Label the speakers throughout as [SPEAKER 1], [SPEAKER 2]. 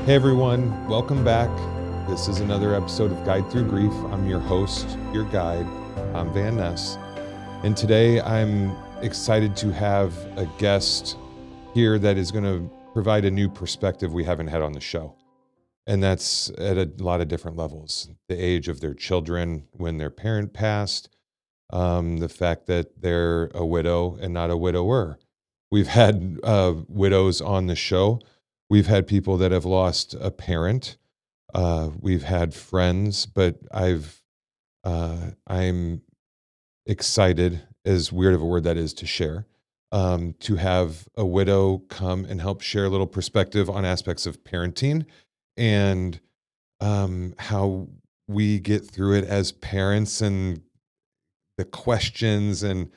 [SPEAKER 1] Hey everyone, welcome back. This is another episode of Guide Through Grief. I'm your host, your guide, Tom Van Ness. And today I'm excited to have a guest here that is going to provide a new perspective we haven't had on the show. And that's at a lot of different levels. The age of their children when their parent passed, the fact that they're a widow and not a widower. We've had widows on the show. We've had people that have lost a parent. We've had friends, but I'm excited, as weird of a word that is to share, to have a widow come and help share a little perspective on aspects of parenting and how we get through it as parents and the questions and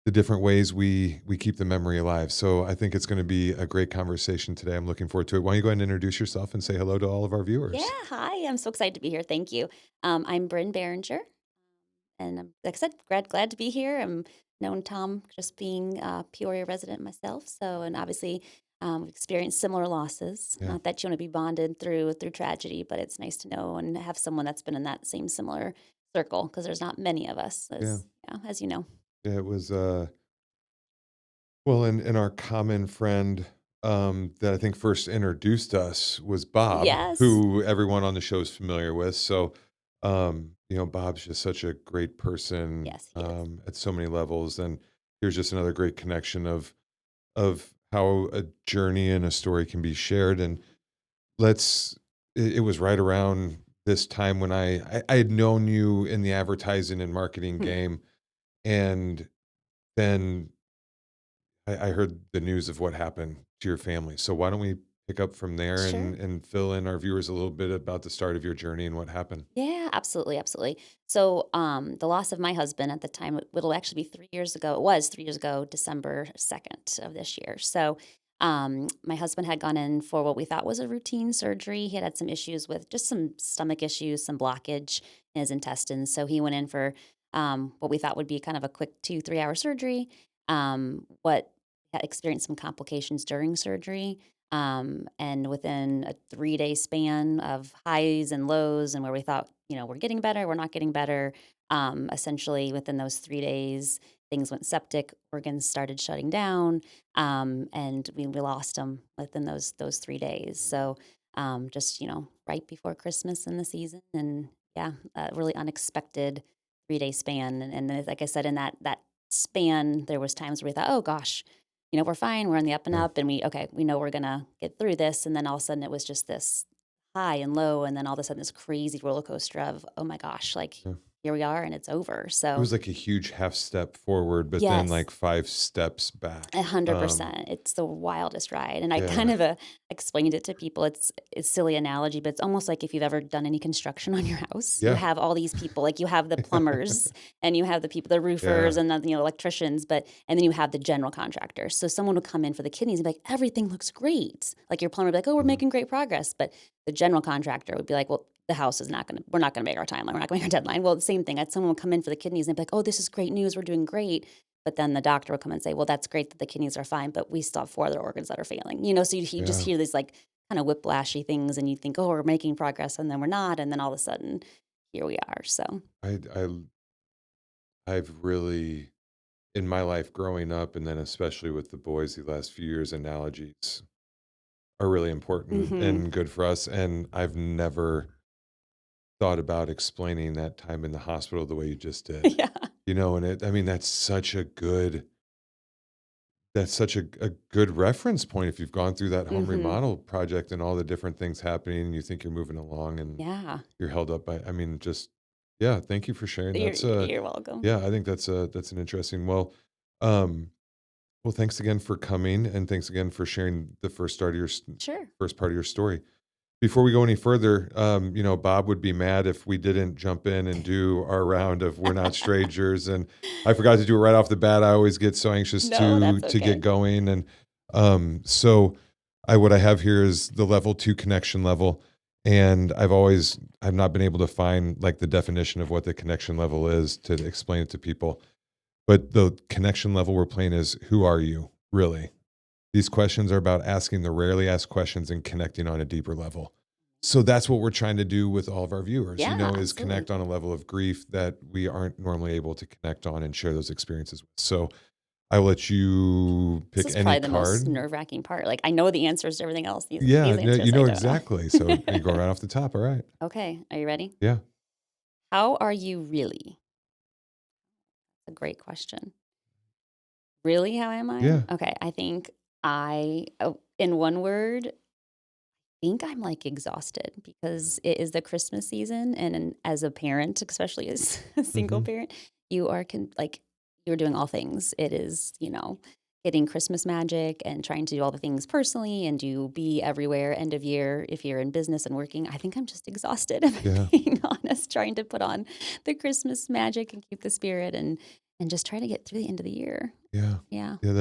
[SPEAKER 1] the different ways we keep the memory alive. So I think it's going to be a great conversation today. I'm looking forward to it. Why don't you go ahead and introduce yourself and say hello to all of our
[SPEAKER 2] Yeah,
[SPEAKER 1] viewers?
[SPEAKER 2] hi. I'm so excited to be here. Thank you. I'm Brynne Behringer, and like I said, glad to be here. I'm known Tom just being a Peoria resident myself, so and obviously we've experienced similar losses.
[SPEAKER 1] Yeah.
[SPEAKER 2] Not that you want to be bonded through tragedy, but it's nice to know and have someone that's been in that same similar circle because there's not many of us,
[SPEAKER 1] Yeah.
[SPEAKER 2] as you know.
[SPEAKER 1] Yeah, it was well, and our common friend that I think first introduced us was Bob,
[SPEAKER 2] Yes,
[SPEAKER 1] who everyone on the show is familiar with. So Bob's just such a great person
[SPEAKER 2] yes, he is.
[SPEAKER 1] at so many levels. And here's just another great connection of how a journey and a story can be shared. And it was right around this time when I had known you in the advertising and marketing
[SPEAKER 2] Hmm.
[SPEAKER 1] game, and then I heard the news of what happened to your family. So why don't we pick up from there
[SPEAKER 2] Sure.
[SPEAKER 1] and fill in our viewers a little bit about the start of your journey and what happened?
[SPEAKER 2] Yeah, absolutely, absolutely. So, the loss of my husband at the time, it'll actually be 3 years ago. It was 3 years ago, December 2nd of this year. So, my husband had gone in for what we thought was a routine surgery. He had some issues with just some stomach issues, some blockage in his intestines. So he went in for what we thought would be kind of a quick 2, 3 hour surgery. What had experienced some complications during surgery. And within a 3 day span of highs and lows, and where we thought, we're getting better, we're not getting better. Essentially, within those 3 days, things went septic, organs started shutting down, and we lost them within those 3 days. So, just right before Christmas in the season, and yeah, a really unexpected 3 day span. And then, like I said, in that span, there was times where we thought, oh gosh, we're fine. We're on the up and
[SPEAKER 1] Yeah.
[SPEAKER 2] up, and we know we're gonna get through this. And then all of a sudden, it was just this high and low, and then all of a sudden, this crazy roller coaster of, oh my gosh, like
[SPEAKER 1] Yeah.
[SPEAKER 2] here we are, and it's over.
[SPEAKER 1] It
[SPEAKER 2] So
[SPEAKER 1] was like a huge half step forward, but then
[SPEAKER 2] yes,
[SPEAKER 1] like 5 steps back.
[SPEAKER 2] 100%. It's the wildest ride, and I kind
[SPEAKER 1] Yeah.
[SPEAKER 2] of, explained it to people. It's silly analogy, but it's almost like if you've ever done any construction on your house, you
[SPEAKER 1] Yeah.
[SPEAKER 2] have all these people, like, you have the plumbers, and you have the people the roofers,
[SPEAKER 1] Yeah.
[SPEAKER 2] and then, electricians, and then you have the general contractor. So someone would come in for the kidneys and be like, "Everything looks great." Like, your plumber would be like, "Oh, we're
[SPEAKER 1] Mhm.
[SPEAKER 2] making great progress," but the general contractor would be like, "Well, the house is not gonna we're not gonna make our timeline. We're not gonna make our deadline." Well, the same thing, someone would come in for the kidneys and be like, "Oh, this is great news. We're doing great." But then the doctor will come and say, "Well, that's great that the kidneys are fine, but we still have 4 other organs that are failing." So you just
[SPEAKER 1] Yeah.
[SPEAKER 2] hear these, like, kinda whiplashy things, and you think, "Oh, we're making progress," and then we're not, and then all of a sudden, here we are, so
[SPEAKER 1] I I I've really in my life growing up and then especially with the boys the last few years, analogies are really important
[SPEAKER 2] Mhm.
[SPEAKER 1] and good for us. And I've never thought about explaining that time in the hospital the way you just did.
[SPEAKER 2] Yeah.
[SPEAKER 1] And I mean, that's such a good reference point if you've gone through that home
[SPEAKER 2] Mhm.
[SPEAKER 1] remodel project and all the different things happening and you think you're moving along and
[SPEAKER 2] Yeah.
[SPEAKER 1] you're held up by, I mean, just, yeah, thank you for sharing.
[SPEAKER 2] You're welcome.
[SPEAKER 1] Yeah, I think that's an interesting, um, well, thanks again for coming and thanks again for sharing the
[SPEAKER 2] Sure.
[SPEAKER 1] first part of your story. Before we go any further, Bob would be mad if we didn't jump in and do our round of "We're Not Strangers," and I forgot to do it right off the bat. I always get so anxious
[SPEAKER 2] No, that's
[SPEAKER 1] to get
[SPEAKER 2] okay.
[SPEAKER 1] going, and so what I have here is the level 2 connection level, and I've not been able to find like the definition of what the connection level is to explain it to people. But the connection level we're playing is who are you really? These questions are about asking the rarely asked questions and connecting on a deeper level. So that's what we're trying to do with all of our viewers,
[SPEAKER 2] Yeah,
[SPEAKER 1] is
[SPEAKER 2] absolutely.
[SPEAKER 1] connect on a level of grief that we aren't normally able to connect on and share those experiences with. So I will let you
[SPEAKER 2] This
[SPEAKER 1] pick
[SPEAKER 2] is
[SPEAKER 1] any
[SPEAKER 2] probably the most
[SPEAKER 1] card.
[SPEAKER 2] nerve-wracking part. Like, I know the answers to everything else.
[SPEAKER 1] Yeah,
[SPEAKER 2] These
[SPEAKER 1] no,
[SPEAKER 2] answers
[SPEAKER 1] you
[SPEAKER 2] I
[SPEAKER 1] know
[SPEAKER 2] don't know.
[SPEAKER 1] exactly. So you go right off the top. All right.
[SPEAKER 2] Okay, are you ready?
[SPEAKER 1] Yeah.
[SPEAKER 2] How are you really? A great question. Really, how am I?
[SPEAKER 1] Yeah.
[SPEAKER 2] Okay, I think in one word, think I'm like exhausted because it is the Christmas season, and as a parent, especially as a single
[SPEAKER 1] Hmm.
[SPEAKER 2] parent, you are like you're doing all things. It is getting Christmas magic and trying to do all the things personally and do be everywhere end of year if you're in business and working. I think I'm just exhausted. If I'm
[SPEAKER 1] Yeah.
[SPEAKER 2] being honest, trying to put on the Christmas magic and keep the spirit and just try to get through the end of the year.
[SPEAKER 1] Yeah.
[SPEAKER 2] Yeah.
[SPEAKER 1] Yeah.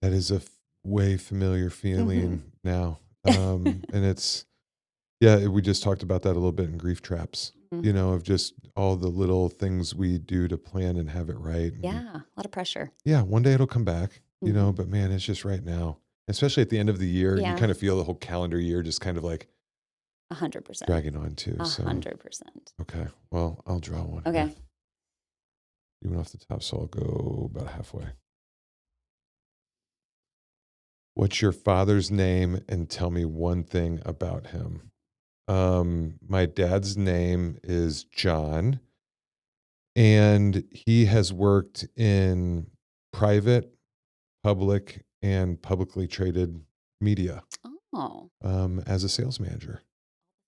[SPEAKER 1] That is a way familiar
[SPEAKER 2] Hmm.
[SPEAKER 1] feeling now. And yeah, we just talked about that a little bit in grief traps, of just all the little things we do to plan and have it right. And
[SPEAKER 2] Yeah, a lot of pressure.
[SPEAKER 1] yeah, one day it'll come back,
[SPEAKER 2] Hmm.
[SPEAKER 1] but man, it's just right now, especially at the end of the year, you
[SPEAKER 2] Yeah,
[SPEAKER 1] kind of feel the whole calendar year just kind of like
[SPEAKER 2] 100%.
[SPEAKER 1] dragging on too. So,
[SPEAKER 2] 100%.
[SPEAKER 1] okay, well, I'll draw one here.
[SPEAKER 2] Okay.
[SPEAKER 1] You went off the top, so I'll go about halfway. What's your father's name and tell me one thing about him? My dad's name is John, and he has worked in private, public, and publicly traded media
[SPEAKER 2] Oh,
[SPEAKER 1] as a sales manager.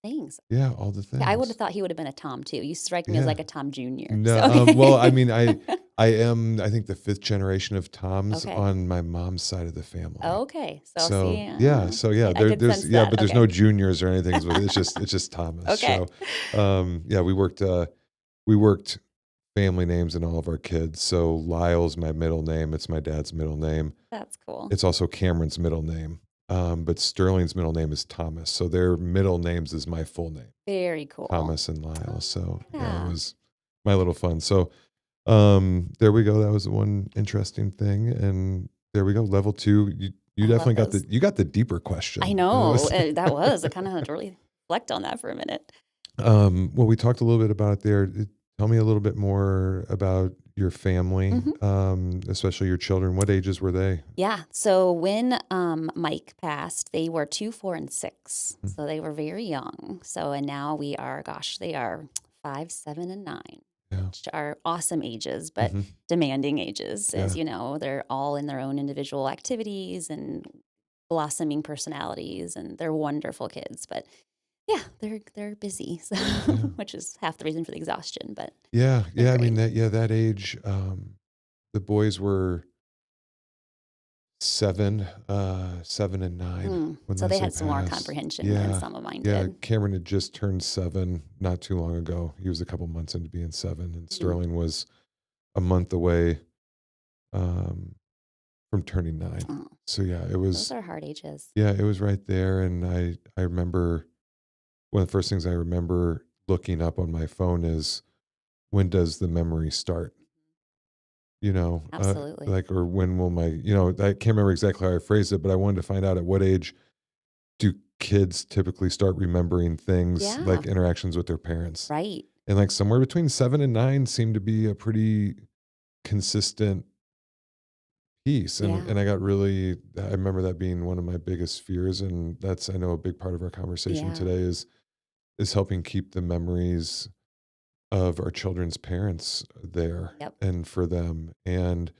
[SPEAKER 2] thanks.
[SPEAKER 1] Yeah, all the
[SPEAKER 2] Yeah, I would have
[SPEAKER 1] things.
[SPEAKER 2] thought he would have been a Tom too. You strike me as
[SPEAKER 1] Yeah.
[SPEAKER 2] like a Tom Jr.
[SPEAKER 1] No,
[SPEAKER 2] So
[SPEAKER 1] well, I mean, I am, I think, the fifth generation of Toms
[SPEAKER 2] okay.
[SPEAKER 1] on my mom's side of the family.
[SPEAKER 2] Okay. So
[SPEAKER 1] So
[SPEAKER 2] see,
[SPEAKER 1] yeah, so yeah,
[SPEAKER 2] I could
[SPEAKER 1] there's
[SPEAKER 2] sense
[SPEAKER 1] yeah,
[SPEAKER 2] that.
[SPEAKER 1] but there's
[SPEAKER 2] Okay.
[SPEAKER 1] no juniors or anything. It's just Thomas.
[SPEAKER 2] Okay.
[SPEAKER 1] So yeah, we worked family names in all of our kids. So Lyle's my middle name. It's my dad's middle name.
[SPEAKER 2] That's cool.
[SPEAKER 1] It's also Cameron's middle name. But Sterling's middle name is Thomas. So their middle names is my full name,
[SPEAKER 2] Very cool.
[SPEAKER 1] Thomas and Lyle.
[SPEAKER 2] Oh,
[SPEAKER 1] So yeah, it
[SPEAKER 2] yeah.
[SPEAKER 1] was my little fun. So there we go. That was one interesting thing. And there we go. Level two. You
[SPEAKER 2] I love
[SPEAKER 1] definitely got
[SPEAKER 2] those.
[SPEAKER 1] you got the deeper
[SPEAKER 2] I
[SPEAKER 1] question. It
[SPEAKER 2] know.
[SPEAKER 1] was
[SPEAKER 2] That was. I kind of had to really reflect on that for a minute.
[SPEAKER 1] well, we talked a little bit about it there. Tell me a little bit more about your family,
[SPEAKER 2] Hmm.
[SPEAKER 1] especially your children. What ages were they?
[SPEAKER 2] Yeah. So when Mike passed, they were 2, 4, and 6.
[SPEAKER 1] Mm.
[SPEAKER 2] So they were very young. So and now we are, gosh, they are 5, 7, and 9,
[SPEAKER 1] Yeah.
[SPEAKER 2] which are awesome ages, but
[SPEAKER 1] Hmm.
[SPEAKER 2] demanding ages.
[SPEAKER 1] Yeah.
[SPEAKER 2] As you know, they're all in their own individual activities and blossoming personalities, and they're wonderful kids. But yeah, they're busy, so
[SPEAKER 1] Yeah.
[SPEAKER 2] which is half the reason for the exhaustion. But
[SPEAKER 1] Yeah.
[SPEAKER 2] they're
[SPEAKER 1] Yeah. I mean
[SPEAKER 2] great.
[SPEAKER 1] that age, the boys were 7, 7 and 9 when
[SPEAKER 2] So they
[SPEAKER 1] Leslie
[SPEAKER 2] had some more
[SPEAKER 1] passed.
[SPEAKER 2] comprehension than
[SPEAKER 1] Yeah.
[SPEAKER 2] some of mine
[SPEAKER 1] Yeah.
[SPEAKER 2] did.
[SPEAKER 1] Cameron had just turned 7 not too long ago. He was a couple months into being 7, and
[SPEAKER 2] Mhm.
[SPEAKER 1] Sterling was a month away um, from turning 9.
[SPEAKER 2] Oh,
[SPEAKER 1] So yeah,
[SPEAKER 2] those are hard ages.
[SPEAKER 1] it was right there. And I remember one of the first things I remember looking up on my phone is, when does the memory start?
[SPEAKER 2] Absolutely.
[SPEAKER 1] Like, or when will I can't remember exactly how I phrased it, but I wanted to find out at what age do kids typically start remembering things
[SPEAKER 2] Yeah,
[SPEAKER 1] like interactions with their parents?
[SPEAKER 2] right.
[SPEAKER 1] And like somewhere between 7 and 9 seemed to be a pretty consistent piece. And
[SPEAKER 2] Yeah,
[SPEAKER 1] and I remember that being one of my biggest fears. And that's, I know, a big part of our conversation
[SPEAKER 2] yeah,
[SPEAKER 1] today is helping keep the memories of our children's parents there
[SPEAKER 2] yep.
[SPEAKER 1] and for them. And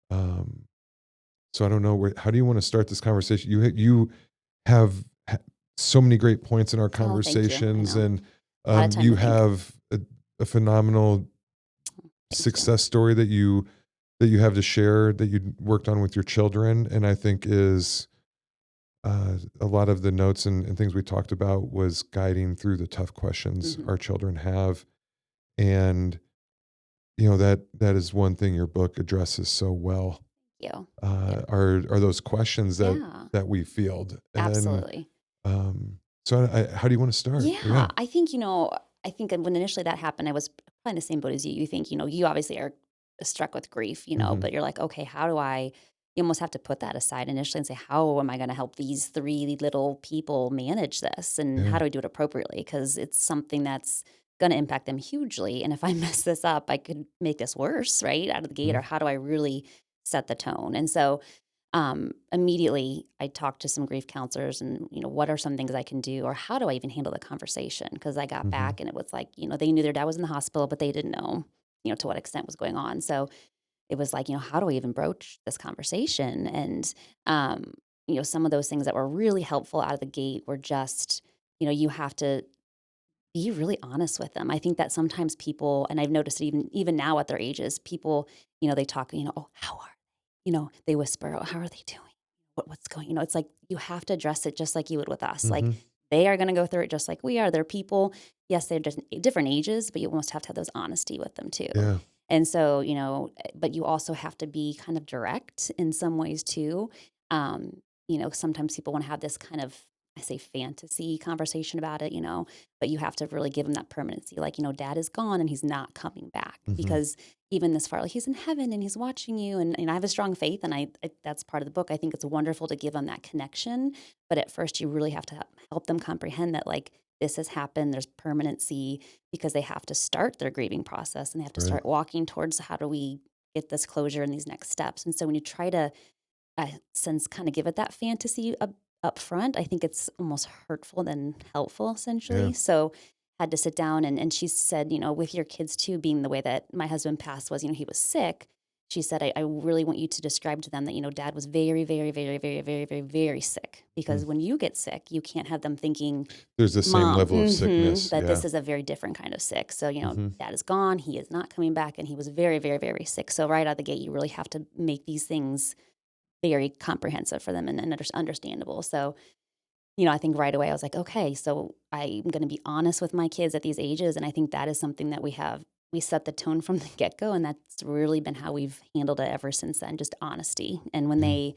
[SPEAKER 1] um, so I don't know how do you want to start this conversation? You have so many great points in our
[SPEAKER 2] Oh, thank you. I
[SPEAKER 1] conversations,
[SPEAKER 2] know.
[SPEAKER 1] and
[SPEAKER 2] A lot of time
[SPEAKER 1] you
[SPEAKER 2] to think.
[SPEAKER 1] have a phenomenal
[SPEAKER 2] Thank you.
[SPEAKER 1] success story that you have to share, that you worked on with your children. And I think is a lot of the notes and things we talked about was guiding through the tough questions
[SPEAKER 2] Hmm.
[SPEAKER 1] our children have. And that is one thing your book addresses so well,
[SPEAKER 2] Thank you. Yeah,
[SPEAKER 1] are those questions that
[SPEAKER 2] yeah,
[SPEAKER 1] we field. And
[SPEAKER 2] absolutely.
[SPEAKER 1] so how do you want to start?
[SPEAKER 2] Yeah,
[SPEAKER 1] Yeah.
[SPEAKER 2] I think when initially that happened, I was probably in the same boat as you. You think, you obviously are struck with grief,
[SPEAKER 1] Hmm.
[SPEAKER 2] but you're like, okay, how do I you almost have to put that aside initially and say, how am I going to help these three little people manage this? And how
[SPEAKER 1] Yeah.
[SPEAKER 2] do I do it appropriately? Because it's something that's going to impact them hugely. And if I mess this up, I could make this worse, right, out of the gate.
[SPEAKER 1] Mhm.
[SPEAKER 2] Or how do I really set the tone? And so immediately I talked to some grief counselors and, what are some things I can do or how do I even handle the conversation? Because I got
[SPEAKER 1] Mhm.
[SPEAKER 2] back and it was like, they knew their dad was in the hospital, but they didn't know, to what extent was going on. So it was like, how do I even broach this conversation? And, some of those things that were really helpful out of the gate were just, you have to be really honest with them. I think that sometimes people, and I've noticed it even now at their ages, people, they talk, oh, how are they whisper, oh, how are they doing? What's going, it's like you have to address it just like you would with us. Like
[SPEAKER 1] Mhm.
[SPEAKER 2] they are going to go through it just like we are. They're people. Yes, they're just different ages, but you almost have to have those honesty with them too.
[SPEAKER 1] Yeah.
[SPEAKER 2] And so, but you also have to be kind of direct in some ways too. Sometimes people want to have this kind of, I say fantasy conversation about it, but you have to really give them that permanency. Like, dad is gone and he's not coming back
[SPEAKER 1] Mhm.
[SPEAKER 2] because even this far, like he's in heaven and he's watching you. And I have a strong faith and I that's part of the book. I think it's wonderful to give them that connection. But at first you really have to help them comprehend that like this has happened. There's permanency because they have to start their grieving process and they have to
[SPEAKER 1] Right.
[SPEAKER 2] start walking towards how do we get this closure and these next steps. And so when you try to since kind of give it that fantasy up front, I think it's almost hurtful than helpful,
[SPEAKER 1] Yeah.
[SPEAKER 2] essentially. So had to sit down and she said, with your kids too, being the way that my husband passed was, he was sick. She said, I really want you to describe to them that, dad was very, very, very, very, very, very, very sick. Because
[SPEAKER 1] Mm.
[SPEAKER 2] when you get sick, you can't have them thinking,
[SPEAKER 1] There's the same
[SPEAKER 2] mom,
[SPEAKER 1] level of sickness.
[SPEAKER 2] that
[SPEAKER 1] Yeah.
[SPEAKER 2] this is a very different kind of sick. So,
[SPEAKER 1] Mhm.
[SPEAKER 2] dad is gone. He is not coming back. And he was very, very, very sick. So right out of the gate, you really have to make these things very comprehensive for them and understandable. So, I think right away I was like, okay, so I'm going to be honest with my kids at these ages. And I think that is something that we set the tone from the get go. And that's really been how we've handled it ever since then, just honesty. And when
[SPEAKER 1] Yeah.
[SPEAKER 2] they,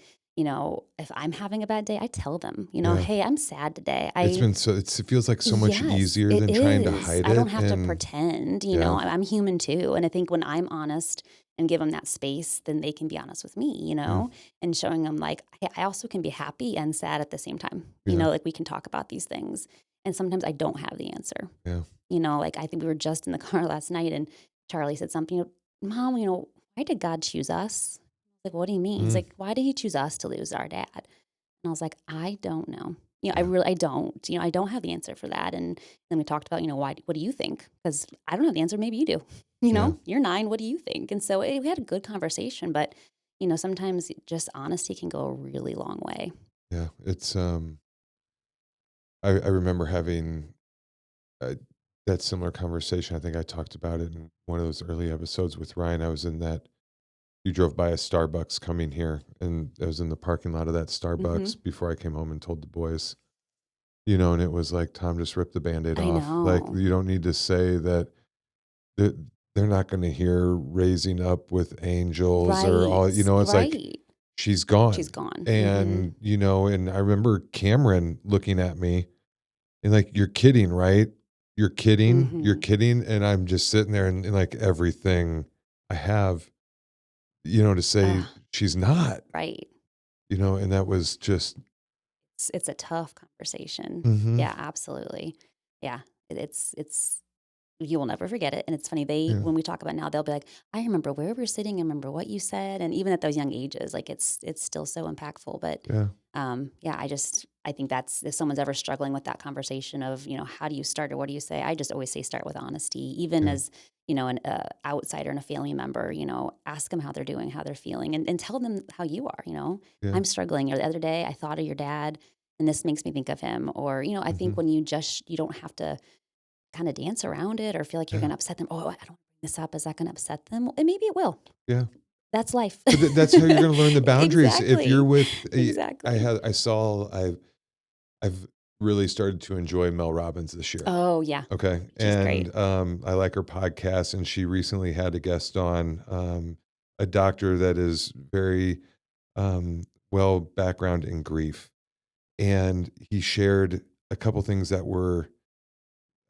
[SPEAKER 2] if I'm having a bad day, I tell them,
[SPEAKER 1] Yeah.
[SPEAKER 2] hey, I'm sad today.
[SPEAKER 1] It feels like so much
[SPEAKER 2] Yes,
[SPEAKER 1] easier
[SPEAKER 2] it
[SPEAKER 1] than trying to
[SPEAKER 2] is.
[SPEAKER 1] hide
[SPEAKER 2] I don't
[SPEAKER 1] it.
[SPEAKER 2] have to
[SPEAKER 1] And
[SPEAKER 2] pretend,
[SPEAKER 1] yeah.
[SPEAKER 2] I'm human too. And I think when I'm honest and give them that space, then they can be honest with me,
[SPEAKER 1] Yeah.
[SPEAKER 2] and showing them like, hey, I also can be happy and sad at the same time,
[SPEAKER 1] Yeah.
[SPEAKER 2] like we can talk about these things. And sometimes I don't have the answer,
[SPEAKER 1] Yeah.
[SPEAKER 2] like I think we were just in the car last night and Charlie said something, Mom, why did God choose us? Like, what do you mean? He's
[SPEAKER 1] Mm.
[SPEAKER 2] like, why did he choose us to lose our dad? And I was like, I don't know.
[SPEAKER 1] Yeah.
[SPEAKER 2] I don't. I don't have the answer for that. And then we talked about, why? What do you think? Because I don't have the answer. Maybe you do.
[SPEAKER 1] Yeah.
[SPEAKER 2] You're 9. What do you think? And so we had a good conversation. But sometimes just honesty can go a really long way.
[SPEAKER 1] Yeah. I remember having uh, that similar conversation. I think I talked about it in one of those early episodes with Ryan. I was in that you drove by a Starbucks coming here, and I was in the parking lot of that
[SPEAKER 2] Hmm.
[SPEAKER 1] Starbucks before I came home and told the boys, and it was like, Tom, just rip the Band-Aid
[SPEAKER 2] I
[SPEAKER 1] off. Like,
[SPEAKER 2] know.
[SPEAKER 1] you don't need to say that they're, they're not going to hear Raising Up with Angels or
[SPEAKER 2] Right.
[SPEAKER 1] all, it's like,
[SPEAKER 2] Right.
[SPEAKER 1] she's
[SPEAKER 2] She's
[SPEAKER 1] gone.
[SPEAKER 2] gone. Hmm.
[SPEAKER 1] And I remember Cameron looking at me and like, you're kidding, right? You're
[SPEAKER 2] Hmm.
[SPEAKER 1] kidding. And I'm just sitting there and like everything I have, to say she's not,
[SPEAKER 2] Right.
[SPEAKER 1] and that was just,
[SPEAKER 2] It's a tough conversation.
[SPEAKER 1] hmm
[SPEAKER 2] Yeah, absolutely. Yeah. It's you will never forget it. And it's funny, they
[SPEAKER 1] yeah,
[SPEAKER 2] when we talk about it now, they'll be like, I remember where we were sitting, I remember what you said. And even at those young ages, like it's still so impactful. But
[SPEAKER 1] yeah,
[SPEAKER 2] yeah, I think that's if someone's ever struggling with that conversation of, how do you start or what do you say? I just always say start with honesty, even
[SPEAKER 1] yeah,
[SPEAKER 2] as, an outsider and a family member, ask them how they're doing, how they're feeling, and tell them how you are,
[SPEAKER 1] yeah,
[SPEAKER 2] I'm struggling. Or the other day I thought of your dad and this makes me think of him. Or, I think
[SPEAKER 1] hmm
[SPEAKER 2] when you don't have to kinda dance around it or feel like you're
[SPEAKER 1] yeah,
[SPEAKER 2] gonna upset them. "Oh, I don't bring this up. Is that gonna upset them?" And maybe it will.
[SPEAKER 1] yeah.
[SPEAKER 2] That's life.
[SPEAKER 1] But that's how you're going to learn the boundaries. If you're
[SPEAKER 2] Exactly.
[SPEAKER 1] with,
[SPEAKER 2] Exactly.
[SPEAKER 1] I've really started to enjoy Mel Robbins this year.
[SPEAKER 2] Oh, yeah.
[SPEAKER 1] Okay.
[SPEAKER 2] She's great.
[SPEAKER 1] And I like her podcast, and she recently had a guest on, a doctor that is very um, well background in grief. And he shared a couple things that were,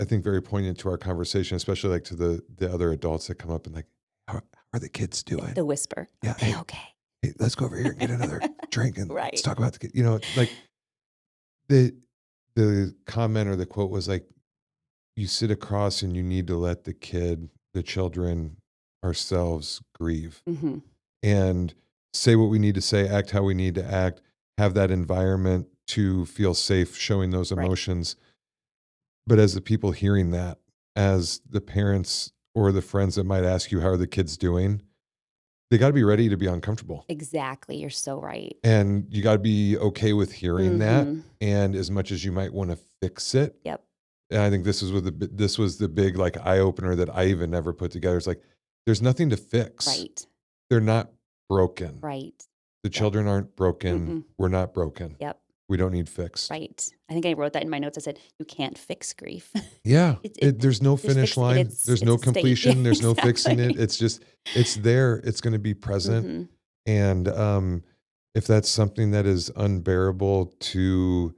[SPEAKER 1] I think, very poignant to our conversation, especially like to the other adults that come up and like, how are the kids doing?
[SPEAKER 2] The whisper, "Are
[SPEAKER 1] Yeah.
[SPEAKER 2] they okay?"
[SPEAKER 1] hey, let's go over here and get another drink and let's
[SPEAKER 2] Right.
[SPEAKER 1] talk about the kid. You know, like the the comment or the quote was like, you sit across and you need to let the children, ourselves grieve
[SPEAKER 2] Hmm.
[SPEAKER 1] and say what we need to say, act how we need to act, have that environment to feel safe showing those
[SPEAKER 2] Right.
[SPEAKER 1] emotions. But as the people hearing that, as the parents or the friends that might ask you, how are the kids doing? They got to be ready to be uncomfortable.
[SPEAKER 2] Exactly. You're so right.
[SPEAKER 1] And you got to be okay with hearing that.
[SPEAKER 2] Hmm.
[SPEAKER 1] And as much as you might want to fix it,
[SPEAKER 2] Yep.
[SPEAKER 1] and I think this was the big like eye opener that I even never put together. It's like there's nothing to fix.
[SPEAKER 2] Right.
[SPEAKER 1] They're not broken.
[SPEAKER 2] Right.
[SPEAKER 1] The
[SPEAKER 2] Yep.
[SPEAKER 1] children aren't broken.
[SPEAKER 2] Mm-mm.
[SPEAKER 1] We're not broken.
[SPEAKER 2] Yep.
[SPEAKER 1] We don't need fixed.
[SPEAKER 2] Right. I think I wrote that in my notes. I said, you can't fix grief.
[SPEAKER 1] Yeah.
[SPEAKER 2] It
[SPEAKER 1] There's no
[SPEAKER 2] just
[SPEAKER 1] finish
[SPEAKER 2] fix it.
[SPEAKER 1] line. There's
[SPEAKER 2] It's
[SPEAKER 1] no
[SPEAKER 2] a state. Yeah,
[SPEAKER 1] completion. There's no fixing it.
[SPEAKER 2] exactly.
[SPEAKER 1] It's just, it's there. It's going to be present.
[SPEAKER 2] Hmm.
[SPEAKER 1] And if that's something that is unbearable to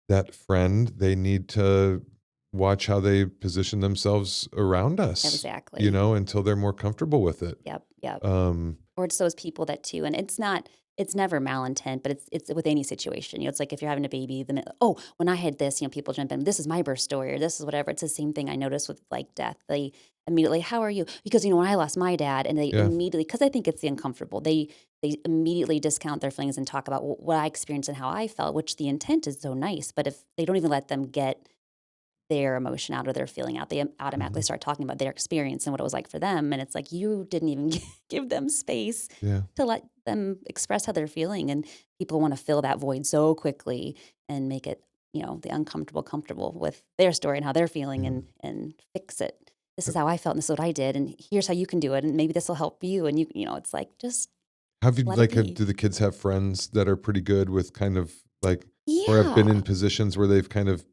[SPEAKER 1] that friend, they need to watch how they position themselves around us,
[SPEAKER 2] Exactly.
[SPEAKER 1] until they're more comfortable with it.
[SPEAKER 2] Yep. Yep.
[SPEAKER 1] Um,
[SPEAKER 2] Or it's those people that too, and it's never malintent, but it's with any situation. It's like if you're having a baby, then when I had this, people jump in. This is my birth story, or this is whatever. It's the same thing I noticed with like death. They immediately, how are you? Because when I lost my dad, and they
[SPEAKER 1] yeah.
[SPEAKER 2] immediately, because I think it's the uncomfortable. They immediately discount their feelings and talk about what I experienced and how I felt, which the intent is so nice. But if they don't even let them get their emotion out or their feeling out, they automatically
[SPEAKER 1] Mhm.
[SPEAKER 2] start talking about their experience and what it was like for them. And it's like, you didn't even give them space
[SPEAKER 1] Yeah.
[SPEAKER 2] to let them express how they're feeling. And people want to fill that void so quickly and make it, the uncomfortable comfortable with their story and how they're feeling,
[SPEAKER 1] Yeah.
[SPEAKER 2] and fix it. This is how I felt and this is what I did. And here's how you can do it. And maybe this will help you. And it's like, just
[SPEAKER 1] Have you
[SPEAKER 2] let it be.
[SPEAKER 1] do the kids have friends that are pretty good with kind of like, or have been
[SPEAKER 2] Yeah.
[SPEAKER 1] in positions where they've kind of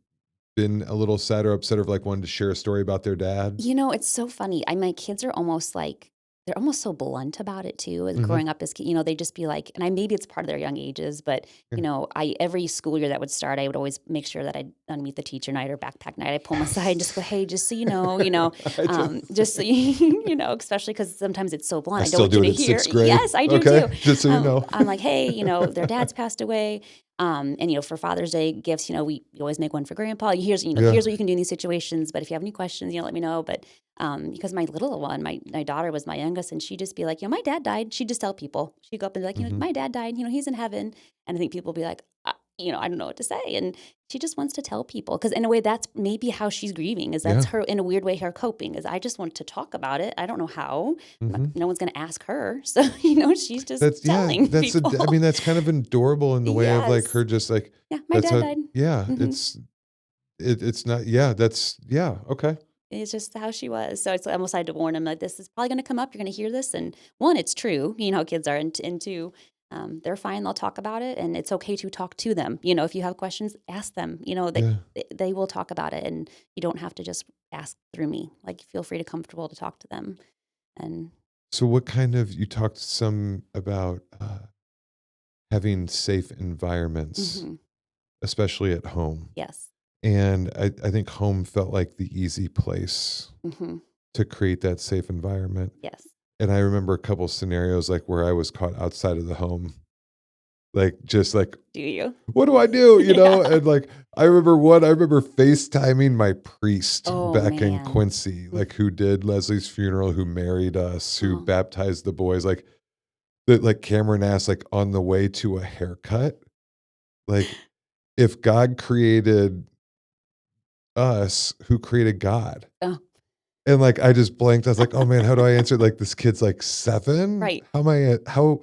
[SPEAKER 1] been a little sad or upset or like wanted to share a story about their dad?
[SPEAKER 2] It's so funny. My kids are almost like they're almost so blunt about it too. As
[SPEAKER 1] Mhm.
[SPEAKER 2] growing up as they just be like, and maybe it's part of their young ages, but
[SPEAKER 1] Yeah.
[SPEAKER 2] I every school year that would start, I would always make sure that I'd unmute the teacher night or backpack night. I pull them aside and just go, hey, just so you know,
[SPEAKER 1] I just
[SPEAKER 2] just so you, especially because sometimes it's so
[SPEAKER 1] I
[SPEAKER 2] blunt. I don't
[SPEAKER 1] still
[SPEAKER 2] want you
[SPEAKER 1] do it
[SPEAKER 2] to
[SPEAKER 1] in
[SPEAKER 2] hear.
[SPEAKER 1] 6th grade.
[SPEAKER 2] Yes, I do
[SPEAKER 1] Okay,
[SPEAKER 2] too.
[SPEAKER 1] just so you know.
[SPEAKER 2] I'm like, hey, their dad's passed away. And for Father's Day gifts, we always make one for Grandpa.
[SPEAKER 1] Yeah.
[SPEAKER 2] Here's what you can do in these situations. But if you have any questions, let me know. But because my little one, my daughter was my youngest, and she'd just be like, my dad died. She'd just tell people. She'd go up and be like,
[SPEAKER 1] Mhm.
[SPEAKER 2] my dad died. He's in heaven. And I think people would be like, I don't know what to say. And she just wants to tell people because in a way that's maybe how she's grieving. Is that's
[SPEAKER 1] Yeah.
[SPEAKER 2] her in a weird way her coping is I just want to talk about it. I don't know how.
[SPEAKER 1] Mhm.
[SPEAKER 2] No one's going to ask her, so she's just
[SPEAKER 1] That's yeah,
[SPEAKER 2] telling
[SPEAKER 1] that's I
[SPEAKER 2] people.
[SPEAKER 1] mean, that's kind of adorable in the way of like
[SPEAKER 2] Yes.
[SPEAKER 1] her just like
[SPEAKER 2] Yeah, my
[SPEAKER 1] that's
[SPEAKER 2] dad
[SPEAKER 1] how
[SPEAKER 2] died.
[SPEAKER 1] yeah,
[SPEAKER 2] Hmm.
[SPEAKER 1] it's not yeah, that's yeah, okay.
[SPEAKER 2] It's just how she was. So it's almost I had to warn him like this is probably going to come up. You're going to hear this, and one, it's true. How kids are, and two, they're fine. They'll talk about it, and it's okay to talk to them. If you have questions, ask them.
[SPEAKER 1] Yeah.
[SPEAKER 2] They will talk about it, and you don't have to just ask through me. Like feel free to comfortable to talk to them, and
[SPEAKER 1] So what kind of you talked some about having safe environments,
[SPEAKER 2] mhm,
[SPEAKER 1] especially at home.
[SPEAKER 2] yes,
[SPEAKER 1] And I think home felt like the easy place
[SPEAKER 2] hmm,
[SPEAKER 1] to create that safe environment.
[SPEAKER 2] yes.
[SPEAKER 1] And I remember a couple scenarios like where I was caught outside of the home, like just like,
[SPEAKER 2] Do you?
[SPEAKER 1] what do I do?
[SPEAKER 2] Yeah.
[SPEAKER 1] And like I remember FaceTiming my priest
[SPEAKER 2] Oh
[SPEAKER 1] back in
[SPEAKER 2] man.
[SPEAKER 1] Quincy, like who did Leslie's funeral, who married us, who
[SPEAKER 2] Oh.
[SPEAKER 1] baptized the boys, like that like Cameron asked, like on the way to a haircut, like if God created us, who created God?
[SPEAKER 2] Oh,
[SPEAKER 1] And like I just blanked. I was like, oh man, how do I answer? Like this kid's like 7.
[SPEAKER 2] right.
[SPEAKER 1] How am I how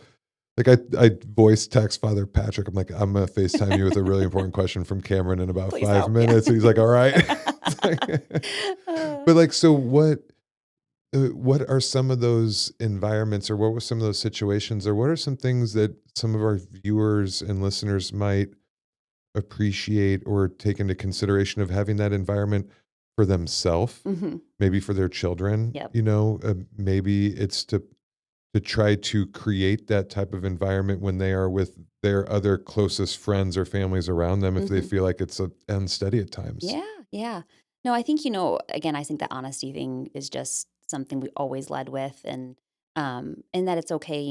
[SPEAKER 1] like I voice text Father Patrick. I'm like, I'm gonna FaceTime you with a really important question from Cameron in about
[SPEAKER 2] Please
[SPEAKER 1] 5
[SPEAKER 2] help. Yeah.
[SPEAKER 1] minutes. And he's like, all right. It's like- but like, so what are some of those environments or what were some of those situations or what are some things that some of our viewers and listeners might appreciate or take into consideration of having that environment for themselves,
[SPEAKER 2] Hmm.
[SPEAKER 1] maybe for their children,
[SPEAKER 2] Yep.
[SPEAKER 1] maybe it's to try to create that type of environment when they are with their other closest friends or families around them if they
[SPEAKER 2] Hmm.
[SPEAKER 1] feel like it's unsteady at times.
[SPEAKER 2] Yeah, yeah. No, I think, again, I think the honesty thing is just something we always led with, and that it's okay,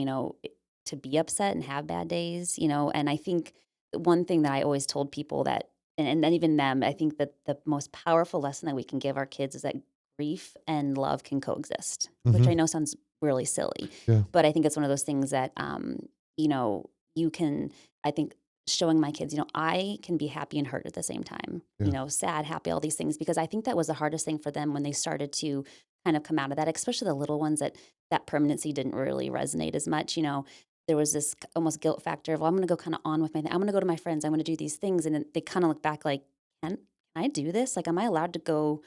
[SPEAKER 2] to be upset and have bad days, and I think one thing that I always told people that, and then even them, I think that the most powerful lesson that we can give our kids is that grief and love can coexist, which
[SPEAKER 1] Hmm.
[SPEAKER 2] I know sounds really silly,
[SPEAKER 1] Yeah.
[SPEAKER 2] but I think it's one of those things that, you can, I think showing my kids, I can be happy and hurt at the same time,
[SPEAKER 1] Yeah.
[SPEAKER 2] sad, happy, all these things, because I think that was the hardest thing for them when they started to kind of come out of that, especially the little ones that permanency didn't really resonate as much. There was this almost guilt factor of, well, I'm going to go kind of on with my thing. I'm going to go to my friends. I'm going to do these things. And then they kind of look back like, can I do this? Like, am I allowed to go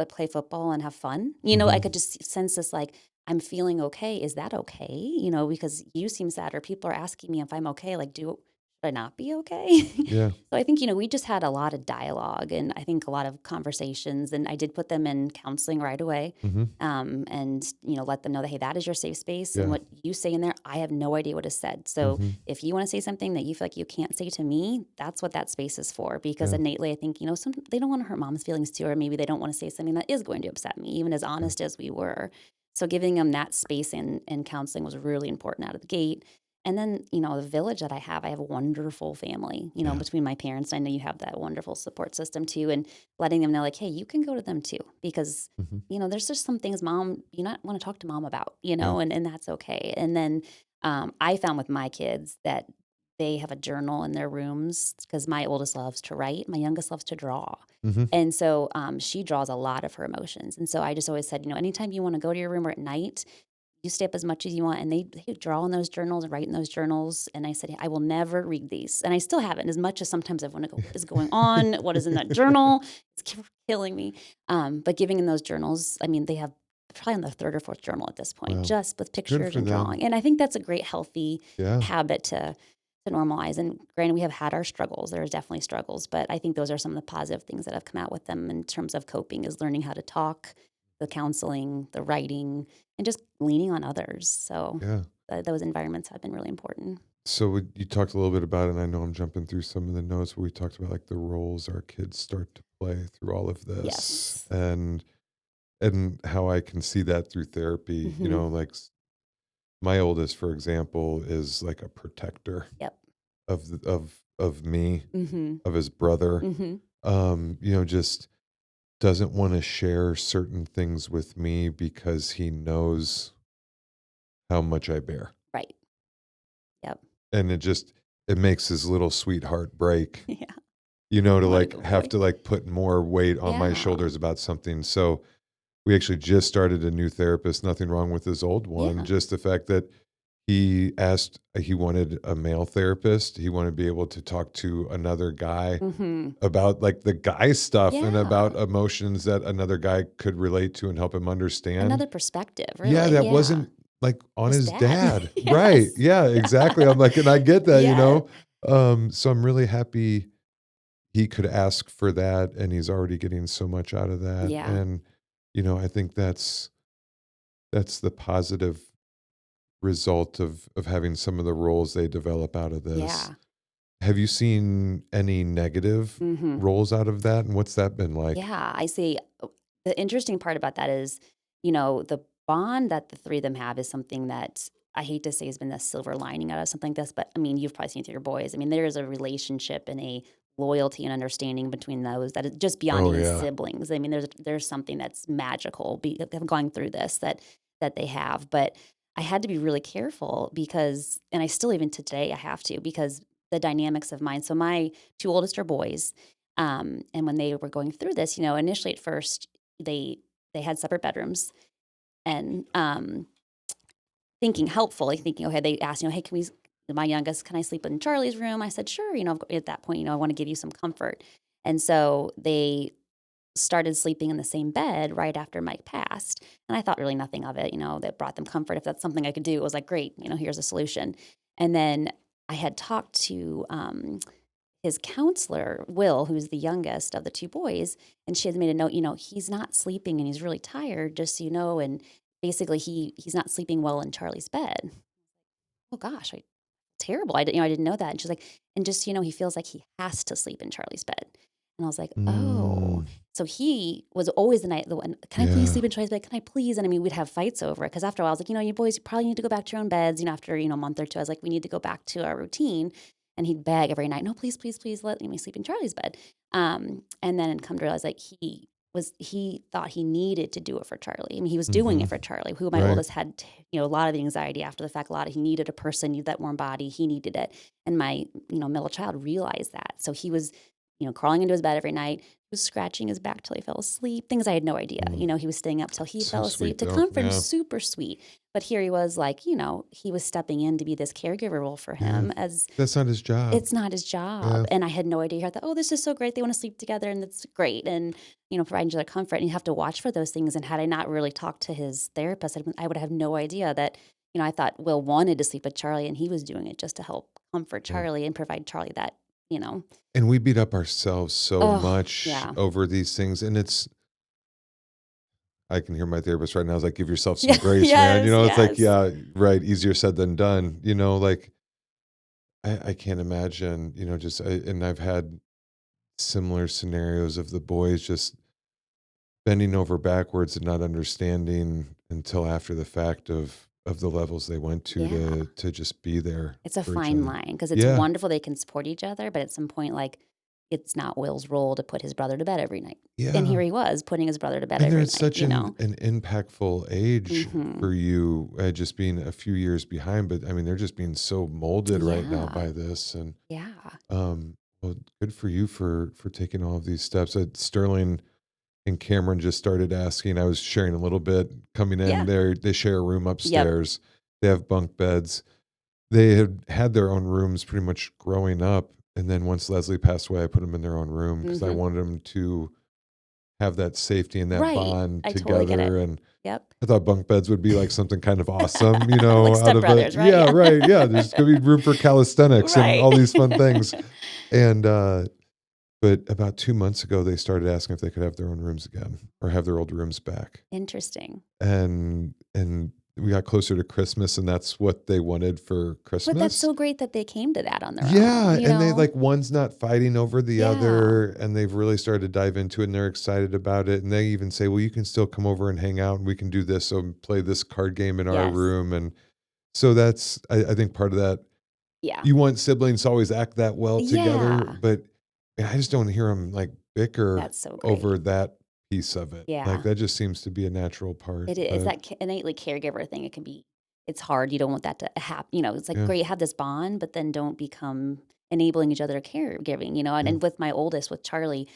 [SPEAKER 2] play football and have fun? I
[SPEAKER 1] Hmm.
[SPEAKER 2] could just sense this, like, I'm feeling okay. Is that okay? Because you seem sad or people are asking me if I'm okay. Like, should I not be okay?
[SPEAKER 1] Yeah.
[SPEAKER 2] So I think, we just had a lot of dialogue and I think a lot of conversations, and I did put them in counseling right away.
[SPEAKER 1] Hmm.
[SPEAKER 2] And, let them know that, hey, that is your safe space. And
[SPEAKER 1] Yeah.
[SPEAKER 2] what you say in there, I have no idea what is said. So
[SPEAKER 1] Hmm.
[SPEAKER 2] if you want to say something that you feel like you can't say to me, that's what that space is for. Because
[SPEAKER 1] Yeah.
[SPEAKER 2] innately, I think, they don't want to hurt mom's feelings too, or maybe they don't want to say something that is going to upset me, even as
[SPEAKER 1] Yeah.
[SPEAKER 2] honest as we were. So giving them that space in counseling was really important out of the gate. And then, the village that I have a wonderful family,
[SPEAKER 1] Yeah.
[SPEAKER 2] between my parents. I know you have that wonderful support system too. And letting them know, like, hey, you can go to them too. Because,
[SPEAKER 1] Hmm.
[SPEAKER 2] there's just some things mom, you not want to talk to mom about,
[SPEAKER 1] Yeah.
[SPEAKER 2] and that's okay. And then I found with my kids that they have a journal in their rooms because my oldest loves to write. My youngest loves to draw.
[SPEAKER 1] Hmm.
[SPEAKER 2] And so she draws a lot of her emotions. And so I just always said, anytime you want to go to your room or at night, you stay up as much as you want. And they draw in those journals and write in those journals. And I said, I will never read these. And I still haven't, as much as sometimes I want to go, what is going on? What is in that journal? It's killing me. But giving in those journals, I mean, they have probably on the third or fourth journal at this point,
[SPEAKER 1] Wow.
[SPEAKER 2] just with
[SPEAKER 1] Good
[SPEAKER 2] pictures
[SPEAKER 1] for
[SPEAKER 2] and
[SPEAKER 1] them.
[SPEAKER 2] drawing. And I think that's a great, healthy
[SPEAKER 1] Yeah.
[SPEAKER 2] habit to normalize. And granted, we have had our struggles. There's definitely struggles, but I think those are some of the positive things that have come out with them in terms of coping, is learning how to talk, the counseling, the writing, and just leaning on others. So
[SPEAKER 1] Yeah.
[SPEAKER 2] those environments have been really important.
[SPEAKER 1] So you talked a little bit about it, and I know I'm jumping through some of the notes, but we talked about like the roles our kids start to play through all of this,
[SPEAKER 2] Yes.
[SPEAKER 1] and how I can see that through therapy.
[SPEAKER 2] Hmm.
[SPEAKER 1] Like my oldest, for example, is like a protector
[SPEAKER 2] Yep.
[SPEAKER 1] of me,
[SPEAKER 2] Hmm.
[SPEAKER 1] of his brother.
[SPEAKER 2] Hmm.
[SPEAKER 1] Just doesn't want to share certain things with me because he knows how much I bear.
[SPEAKER 2] Right. Yep.
[SPEAKER 1] And it makes his little sweetheart break,
[SPEAKER 2] Yeah.
[SPEAKER 1] to
[SPEAKER 2] What a
[SPEAKER 1] like
[SPEAKER 2] good
[SPEAKER 1] have
[SPEAKER 2] boy.
[SPEAKER 1] to like put more weight on my
[SPEAKER 2] Yeah.
[SPEAKER 1] shoulders about something. So we actually just started a new therapist, nothing wrong with his old one.
[SPEAKER 2] Yeah.
[SPEAKER 1] Just the fact that he wanted a male therapist. He wanted to be able to talk to another guy
[SPEAKER 2] Hmm.
[SPEAKER 1] about like the guy stuff and
[SPEAKER 2] Yeah.
[SPEAKER 1] about emotions that another guy could relate to and help him understand.
[SPEAKER 2] Another perspective,
[SPEAKER 1] Yeah,
[SPEAKER 2] really.
[SPEAKER 1] that
[SPEAKER 2] Yeah.
[SPEAKER 1] wasn't like on
[SPEAKER 2] His
[SPEAKER 1] his
[SPEAKER 2] dad.
[SPEAKER 1] dad. Right.
[SPEAKER 2] Yes.
[SPEAKER 1] Yeah, exactly. I'm like, and I get that,
[SPEAKER 2] Yes.
[SPEAKER 1] So I'm really happy he could ask for that, and he's already getting so much out of that.
[SPEAKER 2] Yeah.
[SPEAKER 1] And, I think that's the positive result of having some of the roles they develop out of this.
[SPEAKER 2] Yeah.
[SPEAKER 1] Have you seen any negative
[SPEAKER 2] Hmm.
[SPEAKER 1] roles out of that? And what's that been like?
[SPEAKER 2] Yeah, I see. The interesting part about that is, the bond that the three of them have is something that I hate to say has been the silver lining out of something like this, but I mean, you've probably seen it through your boys. I mean, there is a relationship and a loyalty and understanding between those that is just beyond
[SPEAKER 1] Oh
[SPEAKER 2] even
[SPEAKER 1] yeah.
[SPEAKER 2] siblings. I mean, there's something that's magical of going through this that they have. But I had to be really careful because, and I still even to today I have to, because the dynamics of mine. So my two oldest are boys. And when they were going through this, initially at first they had separate bedrooms, and thinking, okay, they asked, hey, can we? My youngest, can I sleep in Charlie's room? I said, sure. At that point, I want to give you some comfort, and so they started sleeping in the same bed right after Mike passed, and I thought really nothing of it. That brought them comfort. If that's something I could do, it was like great. Here's a solution. And then I had talked to his counselor, Will, who's the youngest of the two boys, and she had made a note, he's not sleeping and he's really tired, just so you know. And basically he's not sleeping well in Charlie's bed. Oh gosh, terrible. I didn't know that. And she's like, and just, he feels like he has to sleep in Charlie's bed. And I was like, oh.
[SPEAKER 1] Mm,
[SPEAKER 2] So he was always the one, can I please
[SPEAKER 1] yeah.
[SPEAKER 2] sleep in Charlie's bed? Can I please? And I mean, we'd have fights over it. Cause after a while, I was like, you boys, you probably need to go back to your own beds. After, a month or two, I was like, we need to go back to our routine. And he'd beg every night, no, please, please, please let me sleep in Charlie's bed. And then come to realize like he thought he needed to do it for Charlie. I mean, he was doing it
[SPEAKER 1] Hmm.
[SPEAKER 2] for Charlie, who my
[SPEAKER 1] Right.
[SPEAKER 2] oldest had, a lot of the anxiety after the fact, he needed a person, needed that warm body. He needed it. And my, middle child realized that. So he was, crawling into his bed every night. He was scratching his back till he fell asleep, things I had no idea.
[SPEAKER 1] Mm.
[SPEAKER 2] He was staying up till he
[SPEAKER 1] So
[SPEAKER 2] fell asleep
[SPEAKER 1] sweet
[SPEAKER 2] to
[SPEAKER 1] though.
[SPEAKER 2] comfort him,
[SPEAKER 1] Yeah.
[SPEAKER 2] super sweet. But here he was like, he was stepping in to be this caregiver role for
[SPEAKER 1] Yeah.
[SPEAKER 2] him as
[SPEAKER 1] That's not his job.
[SPEAKER 2] it's not his job.
[SPEAKER 1] Yeah.
[SPEAKER 2] And I had no idea. I thought, oh, this is so great. They want to sleep together and that's great. And, provide each other comfort. And you have to watch for those things. And had I not really talked to his therapist, I would have no idea that, I thought Will wanted to sleep with Charlie and he was doing it just to help comfort
[SPEAKER 1] Yeah.
[SPEAKER 2] Charlie and provide Charlie that,
[SPEAKER 1] And we beat up ourselves so
[SPEAKER 2] oh,
[SPEAKER 1] much
[SPEAKER 2] yeah.
[SPEAKER 1] over these things. And I can hear my therapist right now. Is like, give yourself some
[SPEAKER 2] Yeah.
[SPEAKER 1] grace, man.
[SPEAKER 2] Yes.
[SPEAKER 1] It's like,
[SPEAKER 2] Yes.
[SPEAKER 1] yeah, right. Easier said than done. Like I can't imagine, and I've had similar scenarios of the boys just bending over backwards and not understanding until after the fact of the levels they went to
[SPEAKER 2] Yeah.
[SPEAKER 1] to just be there
[SPEAKER 2] It's a
[SPEAKER 1] for each
[SPEAKER 2] fine
[SPEAKER 1] other.
[SPEAKER 2] line because it's
[SPEAKER 1] Yeah.
[SPEAKER 2] wonderful they can support each other. But at some point, like, it's not Will's role to put his brother to bed every night. And
[SPEAKER 1] Yeah.
[SPEAKER 2] here he was putting his brother to bed
[SPEAKER 1] And they're
[SPEAKER 2] every
[SPEAKER 1] at
[SPEAKER 2] night,
[SPEAKER 1] such an impactful age
[SPEAKER 2] hmm
[SPEAKER 1] for you, just being a few years behind. But I mean, they're just being so molded right now
[SPEAKER 2] Yeah.
[SPEAKER 1] by this. And
[SPEAKER 2] Yeah.
[SPEAKER 1] well, good for you for taking all of these steps. Sterling and Cameron just started asking. I was sharing a little bit coming in
[SPEAKER 2] Yeah.
[SPEAKER 1] there. They share a room
[SPEAKER 2] Yep.
[SPEAKER 1] upstairs. They have bunk beds. They had their own rooms pretty much growing up. And then once Leslie passed away, I put them in their own room because I
[SPEAKER 2] hmm
[SPEAKER 1] wanted them to have that safety and that
[SPEAKER 2] Right.
[SPEAKER 1] bond
[SPEAKER 2] I totally get
[SPEAKER 1] together.
[SPEAKER 2] it.
[SPEAKER 1] And
[SPEAKER 2] Yep.
[SPEAKER 1] I thought bunk beds would be like something kind of awesome,
[SPEAKER 2] Like
[SPEAKER 1] out of it.
[SPEAKER 2] stepbrothers, right?
[SPEAKER 1] Yeah,
[SPEAKER 2] Yeah.
[SPEAKER 1] right. Yeah, there's gonna be room for calisthenics and
[SPEAKER 2] Right.
[SPEAKER 1] all these fun things. And but about 2 months ago, they started asking if they could have their own rooms again or have their old rooms back.
[SPEAKER 2] Interesting.
[SPEAKER 1] And we got closer to Christmas, and that's what they wanted for
[SPEAKER 2] But that's
[SPEAKER 1] Christmas.
[SPEAKER 2] so great that they came to that on their
[SPEAKER 1] Yeah,
[SPEAKER 2] own,
[SPEAKER 1] and they like one's not fighting over the
[SPEAKER 2] Yeah.
[SPEAKER 1] other, and they've really started to dive into it, and they're excited about it. And they even say, "Well, you can still come over and hang out, and we can do this, so play this card game in our
[SPEAKER 2] Yes.
[SPEAKER 1] room." And so that's, I think, part of that.
[SPEAKER 2] Yeah.
[SPEAKER 1] You want siblings to always act that well together,
[SPEAKER 2] Yeah.
[SPEAKER 1] but I just don't hear them like bicker
[SPEAKER 2] That's so great.
[SPEAKER 1] over that piece of it.
[SPEAKER 2] Yeah.
[SPEAKER 1] Like that just seems to be a natural part.
[SPEAKER 2] It is
[SPEAKER 1] But
[SPEAKER 2] that innately caregiver thing. It's hard. You don't want that to happen. It's like
[SPEAKER 1] yeah,
[SPEAKER 2] great, have this bond, but then don't become enabling each other caregiving, and,
[SPEAKER 1] yeah,
[SPEAKER 2] and with my oldest, with Charlie,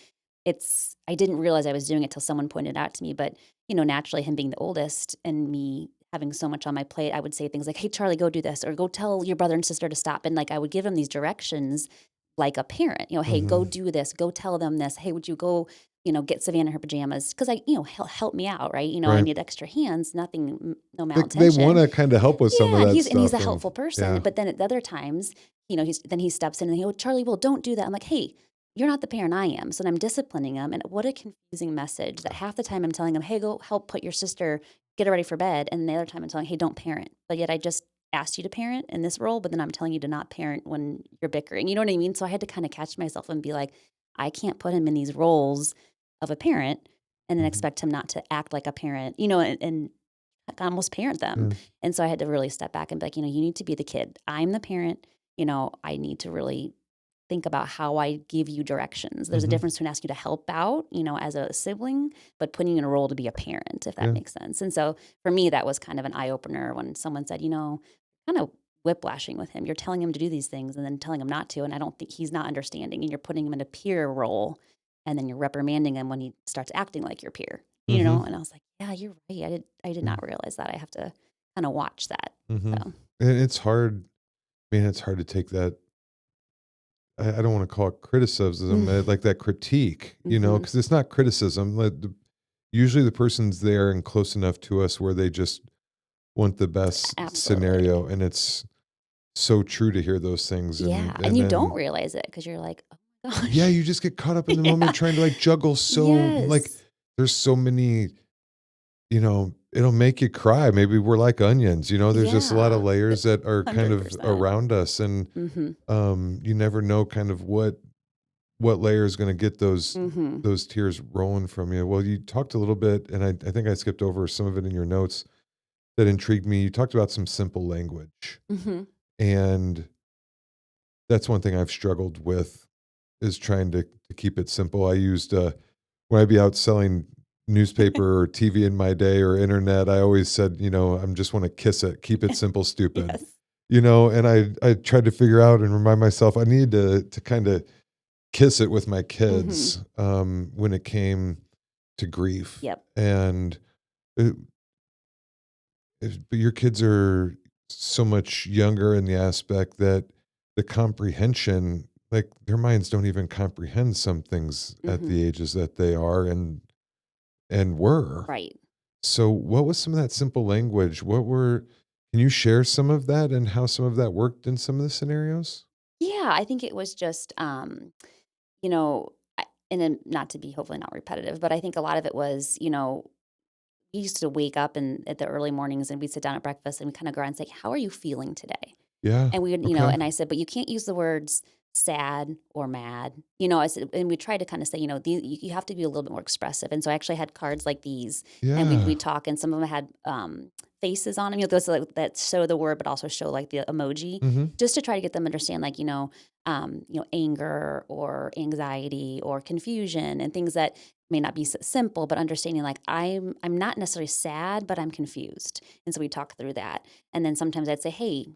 [SPEAKER 2] I didn't realize I was doing it till someone pointed it out to me, but, naturally him being the oldest and me having so much on my plate, I would say things like, hey, Charlie, go do this, or go tell your brother and sister to stop. And like, I would give him these directions like a parent, hey, go
[SPEAKER 1] mhm,
[SPEAKER 2] do this, go tell them this. Hey, would you go, get Savannah her pajamas? Cause help me out. Right. I
[SPEAKER 1] right.
[SPEAKER 2] need extra hands, nothing, no
[SPEAKER 1] They want
[SPEAKER 2] malintention.
[SPEAKER 1] to kind of help with some
[SPEAKER 2] Yeah,
[SPEAKER 1] of
[SPEAKER 2] and
[SPEAKER 1] that
[SPEAKER 2] he's
[SPEAKER 1] stuff.
[SPEAKER 2] a
[SPEAKER 1] And
[SPEAKER 2] helpful person,
[SPEAKER 1] yeah,
[SPEAKER 2] but then at other times, he steps in and Charlie, well, don't do that. I'm like, hey, you're not the parent I am, so then I'm disciplining him. And what a confusing message that half the time I'm telling him, hey, go help put your sister, get her ready for bed, and the other time I'm telling, hey, don't parent. But yet I just asked you to parent in this role, but then I'm telling you to not parent when you're bickering. You know what I mean? So I had to kind of catch myself and be like, I can't put him in these roles of a parent and then
[SPEAKER 1] mhm,
[SPEAKER 2] expect him not to act like a parent, and almost parent them.
[SPEAKER 1] yeah,
[SPEAKER 2] And so I had to really step back and be like, you need to be the kid. I'm the parent. I need to really think about how I give you directions. There's a
[SPEAKER 1] mhm,
[SPEAKER 2] difference between asking you to help out, as a sibling, but putting you in a role to be a parent, if that
[SPEAKER 1] yeah,
[SPEAKER 2] makes sense. And so for me, that was kind of an eye opener when someone said, kind of whiplashing with him. You're telling him to do these things and then telling him not to. And I don't think he's not understanding. And you're putting him in a peer role and then you're reprimanding him when he starts acting like your peer,
[SPEAKER 1] mhm,
[SPEAKER 2] And I was like, yeah, you're right. I did
[SPEAKER 1] mm,
[SPEAKER 2] not realize that. I have to kind of watch that.
[SPEAKER 1] mhm.
[SPEAKER 2] So,
[SPEAKER 1] And it's hard. I mean, it's hard to take that. I don't want to call it criticism, like that critique,
[SPEAKER 2] mm-hmm.
[SPEAKER 1] because it's not criticism. Usually the person's there and close enough to us where they just want the best
[SPEAKER 2] Absolutely.
[SPEAKER 1] scenario, and it's so true to hear those things.
[SPEAKER 2] Yeah,
[SPEAKER 1] And
[SPEAKER 2] and you don't
[SPEAKER 1] then
[SPEAKER 2] realize it because you're like, "Oh my
[SPEAKER 1] yeah,
[SPEAKER 2] gosh."
[SPEAKER 1] you just get caught up in the moment
[SPEAKER 2] Yeah.
[SPEAKER 1] trying to like juggle like
[SPEAKER 2] Yes.
[SPEAKER 1] there's so many, it'll make you cry. Maybe we're like onions, there's just a lot of
[SPEAKER 2] Yeah.
[SPEAKER 1] layers that are kind of
[SPEAKER 2] 100%.
[SPEAKER 1] around us. And
[SPEAKER 2] Mhm.
[SPEAKER 1] you never know kind of what layer is going to get
[SPEAKER 2] Mm-hmm.
[SPEAKER 1] those tears rolling from you. Well, you talked a little bit, and I think I skipped over some of it in your notes that intrigued me. You talked about some simple language,
[SPEAKER 2] Mm-hmm.
[SPEAKER 1] and that's one thing I've struggled with is trying to keep it simple. I used when I'd be out selling newspaper or TV in my day or internet, I always said, I'm just want to kiss it, keep it simple, stupid.
[SPEAKER 2] Yes.
[SPEAKER 1] And I tried to figure out and remind myself I need to kind of kiss it with my
[SPEAKER 2] Mm-hmm.
[SPEAKER 1] kids when it came to grief.
[SPEAKER 2] Yep.
[SPEAKER 1] And it, but your kids are so much younger in the aspect that the comprehension, like their minds don't even comprehend some things at
[SPEAKER 2] Mm-hmm.
[SPEAKER 1] the ages that they are and were.
[SPEAKER 2] Right.
[SPEAKER 1] So what was some of that simple language? Can you share some of that and how some of that worked in some of the scenarios?
[SPEAKER 2] Yeah, I think it was just, you know, and then not to be hopefully not repetitive, but I think a lot of it was, we used to wake up and at the early mornings and we'd sit down at breakfast and we kind of go around and say, "How are you feeling today?"
[SPEAKER 1] Yeah.
[SPEAKER 2] And we would,
[SPEAKER 1] Okay.
[SPEAKER 2] and I said, "But you can't use the words sad or mad." I said, and we tried to kind of say, you have to be a little bit more expressive. And so I actually had cards like these, and
[SPEAKER 1] Yeah.
[SPEAKER 2] we'd talk, and some of them had faces on them, those like, that show the word, but also show like the emoji,
[SPEAKER 1] Mm-hmm.
[SPEAKER 2] just to try to get them to understand, like, anger or anxiety or confusion and things that may not be simple, but understanding like I'm not necessarily sad, but I'm confused. And so we talk through that. And then sometimes I'd say, "Hey,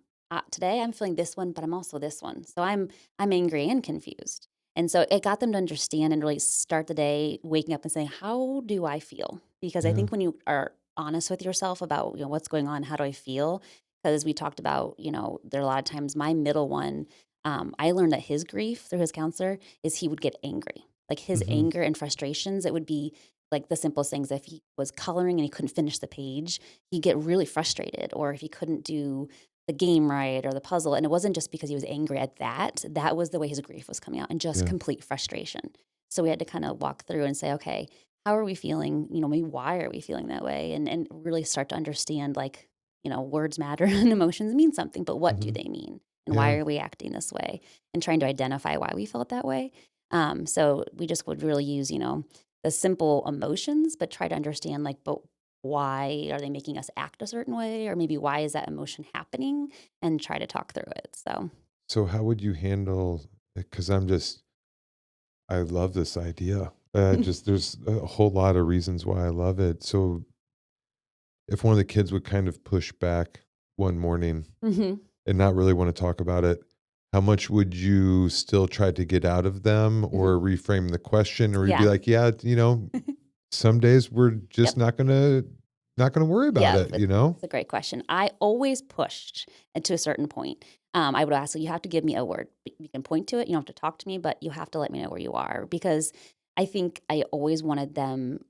[SPEAKER 2] today I'm feeling this one, but I'm also this one. So I'm angry and confused." And so it got them to understand and really start the day waking up and saying, "How do I feel?" Because I
[SPEAKER 1] Yeah.
[SPEAKER 2] think when you are honest with yourself about, what's going on, how do I feel? Because we talked about, there are a lot of times my middle one, I learned that his grief through his counselor is he would get angry. Like his
[SPEAKER 1] Mm-hmm.
[SPEAKER 2] anger and frustrations, it would be like the simplest things. If he was coloring and he couldn't finish the page, he'd get really frustrated. Or if he couldn't do the game right or the puzzle. And it wasn't just because he was angry at that. That was the way his grief was coming out and just
[SPEAKER 1] Yeah.
[SPEAKER 2] complete frustration. So we had to kind of walk through and say, okay, how are we feeling? Maybe why are we feeling that way? And really start to understand like, words matter and emotions mean something, but what do
[SPEAKER 1] Mm-hmm.
[SPEAKER 2] they mean? And why
[SPEAKER 1] Yeah.
[SPEAKER 2] are we acting this way? And trying to identify why we felt that way. So we just would really use, the simple emotions, but try to understand like, but why are they making us act a certain way? Or maybe why is that emotion happening? And try to talk through it. So,
[SPEAKER 1] So how would you handle, because I love this idea. There's a whole lot of reasons why I love it. So if one of the kids would kind of push back one morning
[SPEAKER 2] hmm
[SPEAKER 1] and not really want to talk about it, how much would you still try to get out of them
[SPEAKER 2] hmm
[SPEAKER 1] or reframe the question, or you'd be
[SPEAKER 2] yeah.
[SPEAKER 1] like, yeah, some days we're just
[SPEAKER 2] Yep.
[SPEAKER 1] not gonna worry about
[SPEAKER 2] Yeah,
[SPEAKER 1] it,
[SPEAKER 2] but
[SPEAKER 1] you know?
[SPEAKER 2] it's a great question. I always pushed to a certain point. I would ask, you have to give me a word. You can point to it. You don't have to talk to me, but you have to let me know where you are. Because I think I always wanted them,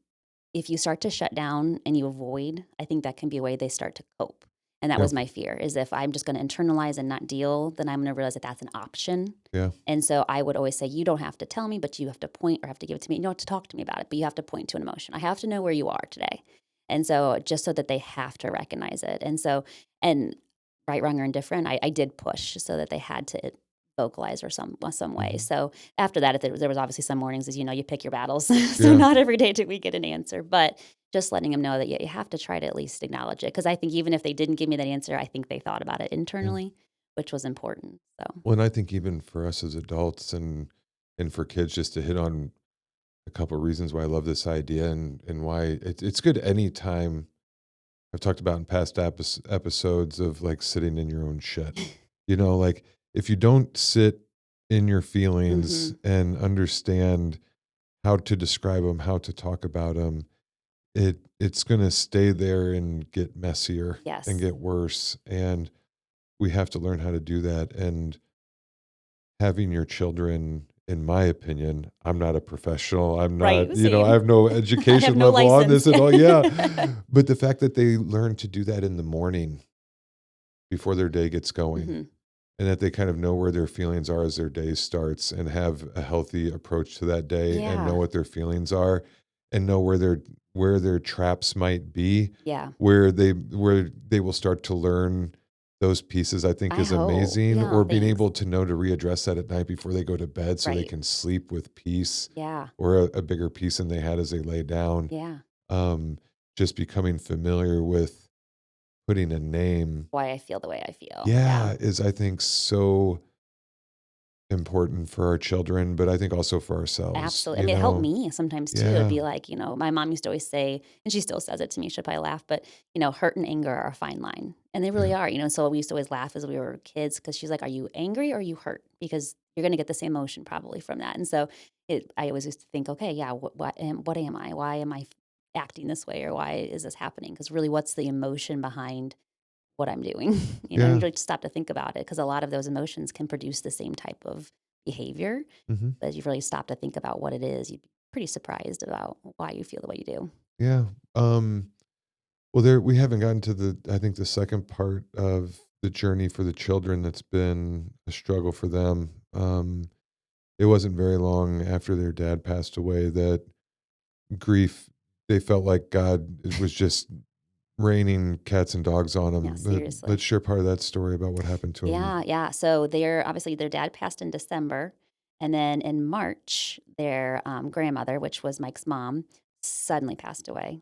[SPEAKER 2] if you start to shut down and you avoid, I think that can be a way they start to cope. And that
[SPEAKER 1] Yeah,
[SPEAKER 2] was my fear, is if I'm just going to internalize and not deal, then I'm going to realize that that's an option.
[SPEAKER 1] yeah.
[SPEAKER 2] And so I would always say, you don't have to tell me, but you have to point or have to give it to me. You don't have to talk to me about it, but you have to point to an emotion. I have to know where you are today. And so just so that they have to recognize it. And so, and right, wrong, or indifferent, I did push so that they had to vocalize or some way.
[SPEAKER 1] Mhm.
[SPEAKER 2] So after that, if there was obviously some mornings, as you pick your battles. So
[SPEAKER 1] Yeah,
[SPEAKER 2] not every day did we get an answer, but just letting them know that you have to try to at least acknowledge it. Because I think even if they didn't give me that answer, I think they thought about it
[SPEAKER 1] yeah.
[SPEAKER 2] internally, which was important. So,
[SPEAKER 1] Well, and I think even for us as adults and for kids, just to hit on a couple of reasons why I love this idea and why it's good anytime. I've talked about in past episodes of like sitting in your own shit. Like if you don't sit in your feelings
[SPEAKER 2] hmm
[SPEAKER 1] and understand how to describe them, how to talk about them, it's going to stay there and get messier and
[SPEAKER 2] yes,
[SPEAKER 1] get worse. And we have to learn how to do that. And having your children, in my opinion, I'm not a professional. I'm not,
[SPEAKER 2] right,
[SPEAKER 1] I
[SPEAKER 2] same.
[SPEAKER 1] have no
[SPEAKER 2] I have
[SPEAKER 1] education
[SPEAKER 2] no
[SPEAKER 1] level on
[SPEAKER 2] license.
[SPEAKER 1] this at all. Yeah. But the fact that they learn to do that in the morning before their day gets going,
[SPEAKER 2] hmm
[SPEAKER 1] and that they kind of know where their feelings are as their day starts and have a healthy approach to that day and know
[SPEAKER 2] Yeah,
[SPEAKER 1] what their feelings are and know where their traps might be,
[SPEAKER 2] yeah,
[SPEAKER 1] where they will start to learn those pieces, I think,
[SPEAKER 2] I
[SPEAKER 1] is
[SPEAKER 2] hope.
[SPEAKER 1] amazing,
[SPEAKER 2] Yeah,
[SPEAKER 1] or being
[SPEAKER 2] thanks.
[SPEAKER 1] able to know to readdress that at night before they go to bed so they
[SPEAKER 2] Right.
[SPEAKER 1] can sleep with peace,
[SPEAKER 2] Yeah.
[SPEAKER 1] or a bigger peace than they had as they lay down.
[SPEAKER 2] Yeah.
[SPEAKER 1] Um, just becoming familiar with putting a name,
[SPEAKER 2] Why I feel the way I feel. Yeah.
[SPEAKER 1] yeah, is, I think, so important for our children, but I think also for ourselves,
[SPEAKER 2] Absolutely. I
[SPEAKER 1] you
[SPEAKER 2] mean, it helped
[SPEAKER 1] know?
[SPEAKER 2] me sometimes too. It'd
[SPEAKER 1] Yeah.
[SPEAKER 2] be like, my mom used to always say, and she still says it to me, she'll probably laugh, but, hurt and anger are a fine line. And they really
[SPEAKER 1] Yeah.
[SPEAKER 2] are, so we used to always laugh as we were kids because she's like, are you angry or are you hurt? Because you're going to get the same emotion probably from that. And so I always used to think, okay, yeah, what am I? Why am I acting this way? Or why is this happening? Because really, what's the emotion behind what I'm doing? You
[SPEAKER 1] Yeah.
[SPEAKER 2] really stop to think about it because a lot of those emotions can produce the same type of behavior.
[SPEAKER 1] Mhm.
[SPEAKER 2] But if you really stop to think about what it is, you'd be pretty surprised about why you feel the way you do.
[SPEAKER 1] Yeah. Well, there we haven't gotten to I think the second part of the journey for the children that's been a struggle for them. It wasn't very long after their dad passed away that grief, they felt like God was just raining cats and dogs on
[SPEAKER 2] Yeah,
[SPEAKER 1] them. Let's
[SPEAKER 2] seriously.
[SPEAKER 1] share part of that story about what happened to them.
[SPEAKER 2] Yeah, yeah. So obviously their dad passed in December, and then in March, their grandmother, which was Mike's mom, suddenly passed away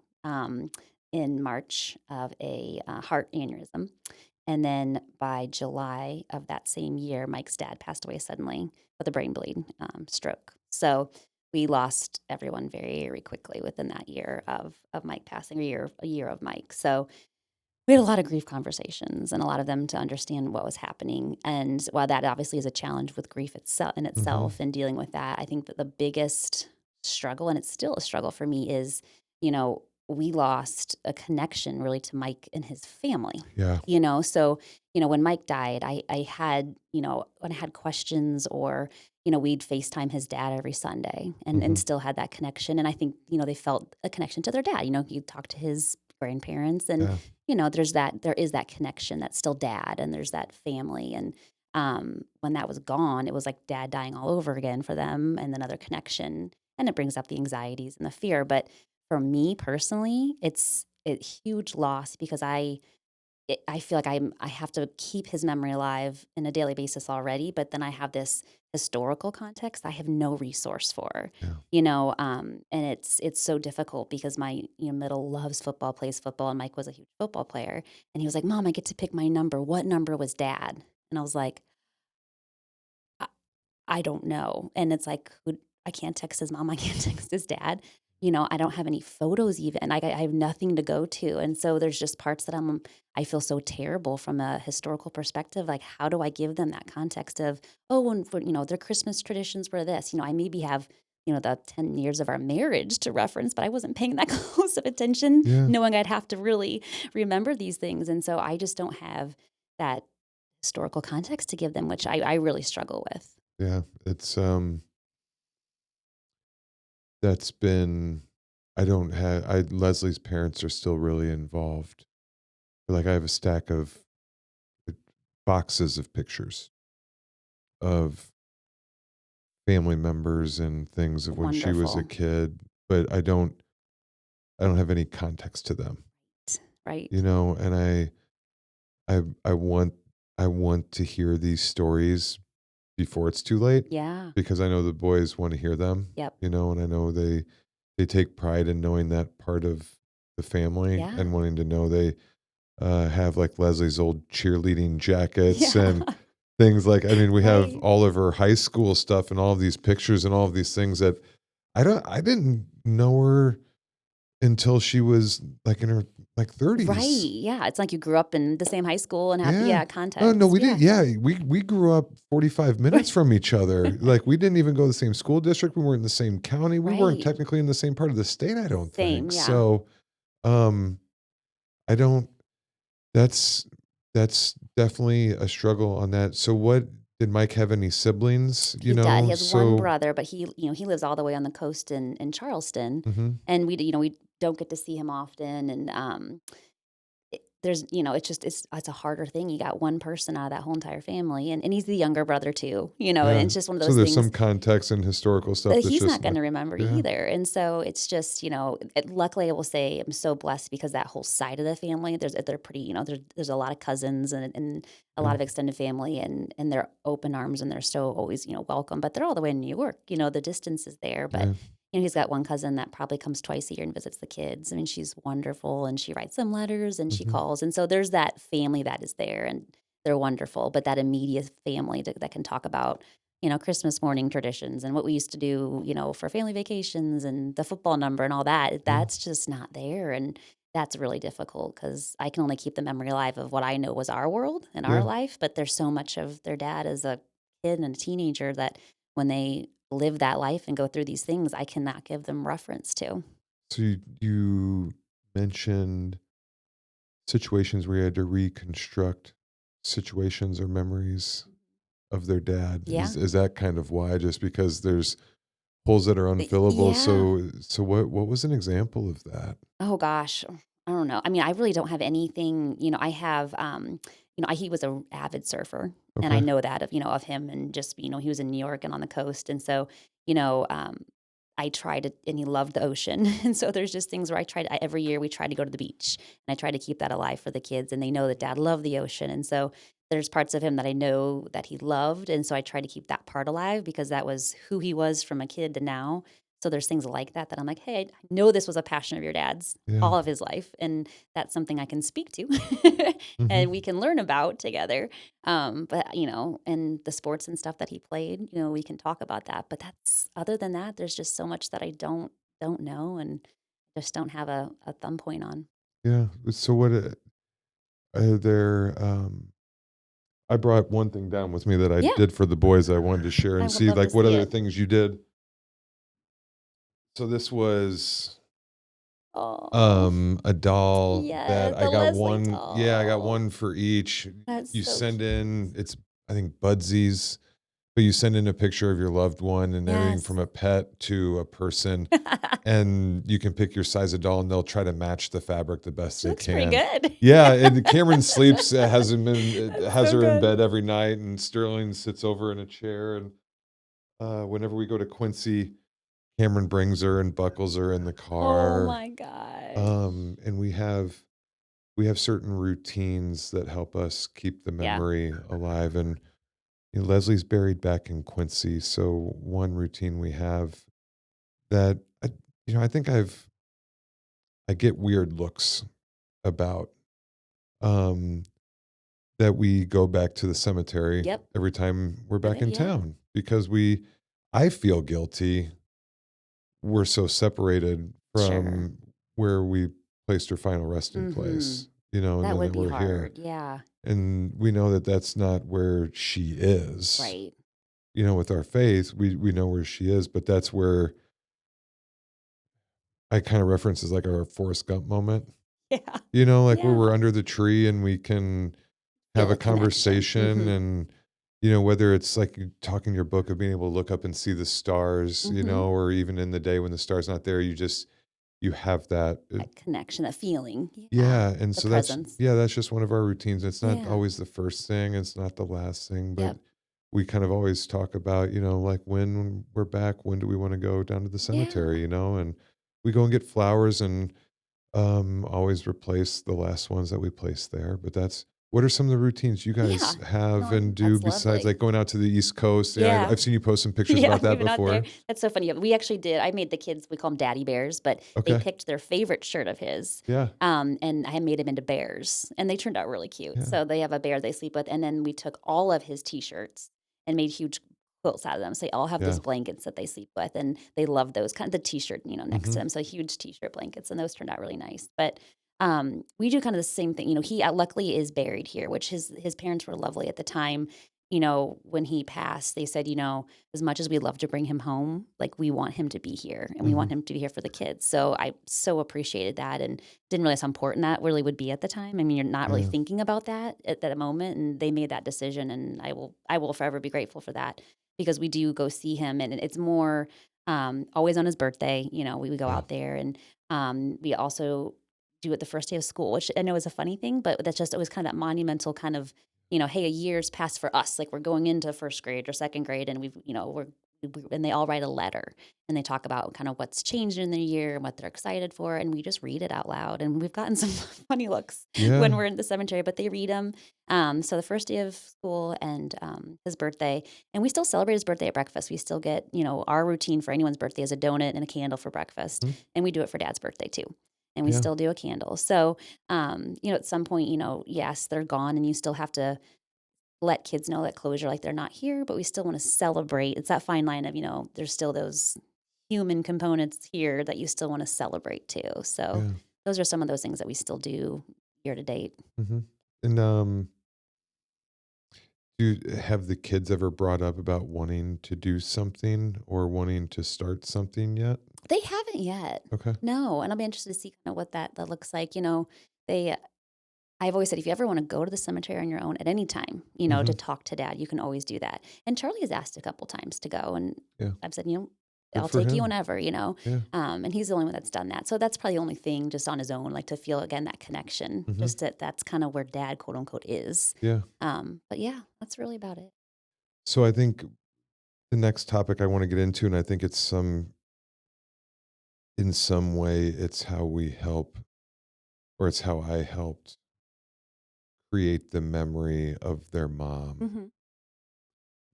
[SPEAKER 2] in March of a heart aneurysm. And then by July of that same year, Mike's dad passed away suddenly with a brain bleed, stroke. So we lost everyone very, very quickly within that year of Mike passing, a year of Mike. So we had a lot of grief conversations and a lot of them to understand what was happening. And while that obviously is a challenge with grief
[SPEAKER 1] Hmm.
[SPEAKER 2] itself and dealing with that, I think that the biggest struggle, and it's still a struggle for me, is, you know, we lost a connection really to Mike and his family.
[SPEAKER 1] Yeah.
[SPEAKER 2] So, when Mike died, I had, when I had questions or, we'd FaceTime his dad every Sunday and
[SPEAKER 1] Hmm.
[SPEAKER 2] still had that connection. And I think, they felt a connection to their dad. You talk to his grandparents and
[SPEAKER 1] Yeah.
[SPEAKER 2] there is that connection that's still dad and there's that family. And when that was gone, it was like dad dying all over again for them and another connection. And it brings up the anxieties and the fear. But for me personally, it's a huge loss because I feel like I have to keep his memory alive in a daily basis already, but then I have this historical context I have no resource for,
[SPEAKER 1] Yeah.
[SPEAKER 2] and it's so difficult because my middle loves football, plays football, and Mike was a huge football player, and he was like, "Mom, I get to pick my number. What number was Dad?" And I was like, I, I don't know. And it's like, I can't text his mom. I can't text his dad. I don't have any photos even. I have nothing to go to. And so there's just parts that I feel so terrible from a historical perspective. Like, how do I give them that context of, oh, and their Christmas traditions were this? I maybe have, the 10 years of our marriage to reference, but I wasn't paying that close of attention,
[SPEAKER 1] Yeah.
[SPEAKER 2] knowing I'd have to really remember these things. And so I just don't have that historical context to give them, which I really struggle with.
[SPEAKER 1] Yeah. That's been, I don't have, Leslie's parents are still really involved. Like, I have a stack of uh, boxes of pictures of family members and things of when she was a
[SPEAKER 2] Wonderful.
[SPEAKER 1] kid, but I don't have any context to them,
[SPEAKER 2] Right.
[SPEAKER 1] and I want to hear these stories before it's too late,
[SPEAKER 2] Yeah.
[SPEAKER 1] because I know the boys want to hear them,
[SPEAKER 2] Yep.
[SPEAKER 1] and I know they take pride in knowing that part of the family
[SPEAKER 2] Yeah.
[SPEAKER 1] and wanting to know they have like Leslie's old cheerleading jackets
[SPEAKER 2] Yeah.
[SPEAKER 1] and things like, I mean, we have
[SPEAKER 2] Right.
[SPEAKER 1] all of her high school stuff and all of these pictures and all of these things that I didn't know her until she was like in her like
[SPEAKER 2] Right.
[SPEAKER 1] 30s.
[SPEAKER 2] Yeah. It's like you grew up in the same high school and have,
[SPEAKER 1] Yeah.
[SPEAKER 2] yeah,
[SPEAKER 1] Oh, no,
[SPEAKER 2] context.
[SPEAKER 1] we
[SPEAKER 2] Yeah.
[SPEAKER 1] didn't. Yeah, we grew up 45 minutes from each other. Like, we didn't even go to the same school district. We weren't in the same county. We weren't
[SPEAKER 2] Right.
[SPEAKER 1] technically in the same part of the state, I don't
[SPEAKER 2] Same.
[SPEAKER 1] think.
[SPEAKER 2] Yeah.
[SPEAKER 1] So, um, I don't that's definitely a struggle on that. So what, did Mike have any siblings,
[SPEAKER 2] He does. He has one
[SPEAKER 1] So
[SPEAKER 2] brother, but he lives all the way on the coast in Charleston.
[SPEAKER 1] mhm.
[SPEAKER 2] And we don't get to see him often. And there's, it's a harder thing. You got one person out of that whole entire family, and he's the younger brother too, and
[SPEAKER 1] Yeah.
[SPEAKER 2] it's just one of
[SPEAKER 1] So
[SPEAKER 2] those
[SPEAKER 1] there's some
[SPEAKER 2] things
[SPEAKER 1] context and historical stuff that's
[SPEAKER 2] he's not
[SPEAKER 1] just
[SPEAKER 2] going
[SPEAKER 1] not
[SPEAKER 2] to remember
[SPEAKER 1] yeah.
[SPEAKER 2] either. And so it's just, luckily I will say I'm so blessed because that whole side of the family, they're pretty, there's a lot of cousins and a lot
[SPEAKER 1] Yeah.
[SPEAKER 2] of extended family and they're open arms and they're still always, welcome, but they're all the way in New York, the distance is there. But,
[SPEAKER 1] Yeah.
[SPEAKER 2] he's got one cousin that probably comes twice a year and visits the kids. I mean, she's wonderful and she writes them letters and she
[SPEAKER 1] Mhm.
[SPEAKER 2] calls. And so there's that family that is there and they're wonderful, but that immediate family that can talk about Christmas morning traditions and what we used to do, for family vacations and the football number and all that,
[SPEAKER 1] Yeah.
[SPEAKER 2] that's just not there. And that's really difficult because I can only keep the memory alive of what I know was our world and our
[SPEAKER 1] Yeah.
[SPEAKER 2] life. But there's so much of their dad as a kid and a teenager that when they live that life and go through these things, I cannot give them reference to.
[SPEAKER 1] So you mentioned situations where you had to reconstruct situations or memories of their dad.
[SPEAKER 2] Yeah.
[SPEAKER 1] Is that kind of why? Just because there's holes that are unfillable.
[SPEAKER 2] Yeah.
[SPEAKER 1] So what was an example of that?
[SPEAKER 2] Oh gosh, I don't know. I mean, I really don't have anything, I have he was a avid surfer and I
[SPEAKER 1] Okay.
[SPEAKER 2] know that of him and just, he was in New York and on the coast and so, you know, um I tried to and he loved the ocean. And so there's just things where every year we try to go to the beach and I try to keep that alive for the kids and they know that dad loved the ocean. And so there's parts of him that I know that he loved and so I try to keep that part alive because that was who he was from a kid to now. So there's things like that I'm like, "Hey, I know this was a passion of your dad's
[SPEAKER 1] Yeah.
[SPEAKER 2] all of his life, and that's something I can speak to, and we
[SPEAKER 1] Mhm.
[SPEAKER 2] can learn about together." But, and the sports and stuff that he played, we can talk about that, but that's other than that, there's just so much that I don't know and just don't have a thumb point on.
[SPEAKER 1] Yeah. So what are there I brought one thing down with me that I
[SPEAKER 2] Yeah,
[SPEAKER 1] did for the boys I wanted to share
[SPEAKER 2] I
[SPEAKER 1] and
[SPEAKER 2] would
[SPEAKER 1] see
[SPEAKER 2] love to
[SPEAKER 1] like what
[SPEAKER 2] see
[SPEAKER 1] other
[SPEAKER 2] it.
[SPEAKER 1] things you did. So this was
[SPEAKER 2] Oh,
[SPEAKER 1] a doll that
[SPEAKER 2] yes,
[SPEAKER 1] I
[SPEAKER 2] the
[SPEAKER 1] got
[SPEAKER 2] Leslie
[SPEAKER 1] one. Yeah, I got
[SPEAKER 2] doll.
[SPEAKER 1] one for each.
[SPEAKER 2] That's
[SPEAKER 1] You
[SPEAKER 2] so
[SPEAKER 1] send
[SPEAKER 2] cute.
[SPEAKER 1] in it's I think Budsies, but you send in a picture of your loved one and everything
[SPEAKER 2] Yes.
[SPEAKER 1] from a pet to a person and you can pick your size of doll and they'll try to match the fabric the best
[SPEAKER 2] She
[SPEAKER 1] they
[SPEAKER 2] looks pretty
[SPEAKER 1] can.
[SPEAKER 2] good.
[SPEAKER 1] Yeah, and Cameron sleeps
[SPEAKER 2] That's
[SPEAKER 1] has
[SPEAKER 2] so
[SPEAKER 1] her in
[SPEAKER 2] good.
[SPEAKER 1] bed every night and Sterling sits over in a chair and whenever we go to Quincy, Cameron brings her and buckles her in the
[SPEAKER 2] Oh
[SPEAKER 1] car.
[SPEAKER 2] my gosh.
[SPEAKER 1] And we have certain routines that help us keep the
[SPEAKER 2] Yeah,
[SPEAKER 1] memory alive. And Leslie's buried back in Quincy, so one routine we have that I think I get weird looks about um, that we go back to the cemetery
[SPEAKER 2] yep,
[SPEAKER 1] every time we're back in
[SPEAKER 2] yeah,
[SPEAKER 1] town because I feel guilty we're so separated
[SPEAKER 2] sure.
[SPEAKER 1] from where we placed her final resting
[SPEAKER 2] Mhm.
[SPEAKER 1] place, and
[SPEAKER 2] That
[SPEAKER 1] then
[SPEAKER 2] would
[SPEAKER 1] that
[SPEAKER 2] be
[SPEAKER 1] we're here.
[SPEAKER 2] hard, yeah,
[SPEAKER 1] And we know that that's not where she is.
[SPEAKER 2] right.
[SPEAKER 1] With our faith, we know where she is, but that's where I kind of reference as like our Forrest Gump moment,
[SPEAKER 2] Yeah,
[SPEAKER 1] like where
[SPEAKER 2] yeah.
[SPEAKER 1] we're under the tree and we can have
[SPEAKER 2] Feel
[SPEAKER 1] a
[SPEAKER 2] a connection.
[SPEAKER 1] conversation
[SPEAKER 2] Mhm,
[SPEAKER 1] and whether it's like you talk in your book of being able to look up and see the stars,
[SPEAKER 2] mhm.
[SPEAKER 1] or even in the day when the star's not there, you have that.
[SPEAKER 2] That connection, that feeling, yeah,
[SPEAKER 1] Yeah, and
[SPEAKER 2] the
[SPEAKER 1] so that's
[SPEAKER 2] presence.
[SPEAKER 1] yeah, that's just one of our routines. It's not
[SPEAKER 2] Yeah,
[SPEAKER 1] always the first thing, it's not the last thing, but
[SPEAKER 2] yep,
[SPEAKER 1] we kind of always talk about, like when we're back, when do we want to go down to the
[SPEAKER 2] yeah,
[SPEAKER 1] cemetery, and we go and get flowers and always replace the last ones that we placed there. But that's what are some of the routines you
[SPEAKER 2] yeah.
[SPEAKER 1] guys have
[SPEAKER 2] No,
[SPEAKER 1] and do
[SPEAKER 2] that's
[SPEAKER 1] besides
[SPEAKER 2] lovely.
[SPEAKER 1] like going out to the East Coast? Yeah,
[SPEAKER 2] Yeah.
[SPEAKER 1] I've seen you post some pictures
[SPEAKER 2] Yeah,
[SPEAKER 1] about
[SPEAKER 2] we've
[SPEAKER 1] that
[SPEAKER 2] been out there.
[SPEAKER 1] before.
[SPEAKER 2] That's so funny. We actually did. I made the kids, we call them daddy bears, but they
[SPEAKER 1] Okay.
[SPEAKER 2] picked their favorite shirt of his.
[SPEAKER 1] Yeah.
[SPEAKER 2] And I made them into bears and they turned out really cute.
[SPEAKER 1] Yeah.
[SPEAKER 2] So they have a bear they sleep with. And then we took all of his t-shirts and made huge quilts out of them. So they all have
[SPEAKER 1] Yeah.
[SPEAKER 2] those blankets that they sleep with. And they love those kind of the t-shirt, next to
[SPEAKER 1] Mhm.
[SPEAKER 2] them. So huge t-shirt blankets. And those turned out really nice. But we do kind of the same thing. He luckily is buried here, which his parents were lovely at the time. When he passed, they said, as much as we love to bring him home, like we want him to be here and we want
[SPEAKER 1] Mhm.
[SPEAKER 2] him to be here for the kids. So I so appreciated that and didn't realize how important that really would be at the time. I mean, you're not really
[SPEAKER 1] Yeah.
[SPEAKER 2] thinking about that at that moment. And they made that decision and I will forever be grateful for that because we do go see him and it's more always on his birthday. We go
[SPEAKER 1] Yeah.
[SPEAKER 2] out there and we also do it the first day of school, which I know is a funny thing, but that's just always kind of that monumental kind of, hey, a year's passed for us. Like we're going into first grade or second grade, and and they all write a letter and they talk about kind of what's changed in the year and what they're excited for, and we just read it out loud. And we've gotten some funny looks when
[SPEAKER 1] Yeah.
[SPEAKER 2] we're in the cemetery, but they read them. So the first day of school and his birthday, and we still celebrate his birthday at breakfast. We still get, our routine for anyone's birthday is a donut and a candle for breakfast,
[SPEAKER 1] Mhm.
[SPEAKER 2] and we do it for Dad's birthday too. And we
[SPEAKER 1] Yeah.
[SPEAKER 2] still do a candle. So, at some point, yes, they're gone, and you still have to let kids know that closure, like they're not here, but we still want to celebrate. It's that fine line of, there's still those human components here that you still want to celebrate too. So
[SPEAKER 1] Yeah.
[SPEAKER 2] those are some of those things that we still do year to date.
[SPEAKER 1] Hmm. And have the kids ever brought up about wanting to do something or wanting to start something yet?
[SPEAKER 2] They haven't yet.
[SPEAKER 1] Okay.
[SPEAKER 2] No. And I'll be interested to see kind of what that looks like. They I've always said, if you ever want to go to the cemetery on your own at any time, to
[SPEAKER 1] Hmm.
[SPEAKER 2] talk to Dad, you can always do that. And Charlie has asked a couple times to go, and
[SPEAKER 1] Yeah.
[SPEAKER 2] I've said,
[SPEAKER 1] Good
[SPEAKER 2] I'll
[SPEAKER 1] for
[SPEAKER 2] take you
[SPEAKER 1] him.
[SPEAKER 2] whenever,
[SPEAKER 1] Yeah.
[SPEAKER 2] and he's the only one that's done that. So that's probably the only thing just on his own, like to feel again that connection,
[SPEAKER 1] Hmm.
[SPEAKER 2] just that's kind of where Dad, quote unquote, is.
[SPEAKER 1] Yeah.
[SPEAKER 2] But yeah, that's really about it.
[SPEAKER 1] So I think the next topic I want to get into, and I think in some way, it's how we help, or it's how I helped create the memory of their mom,
[SPEAKER 2] Hmm.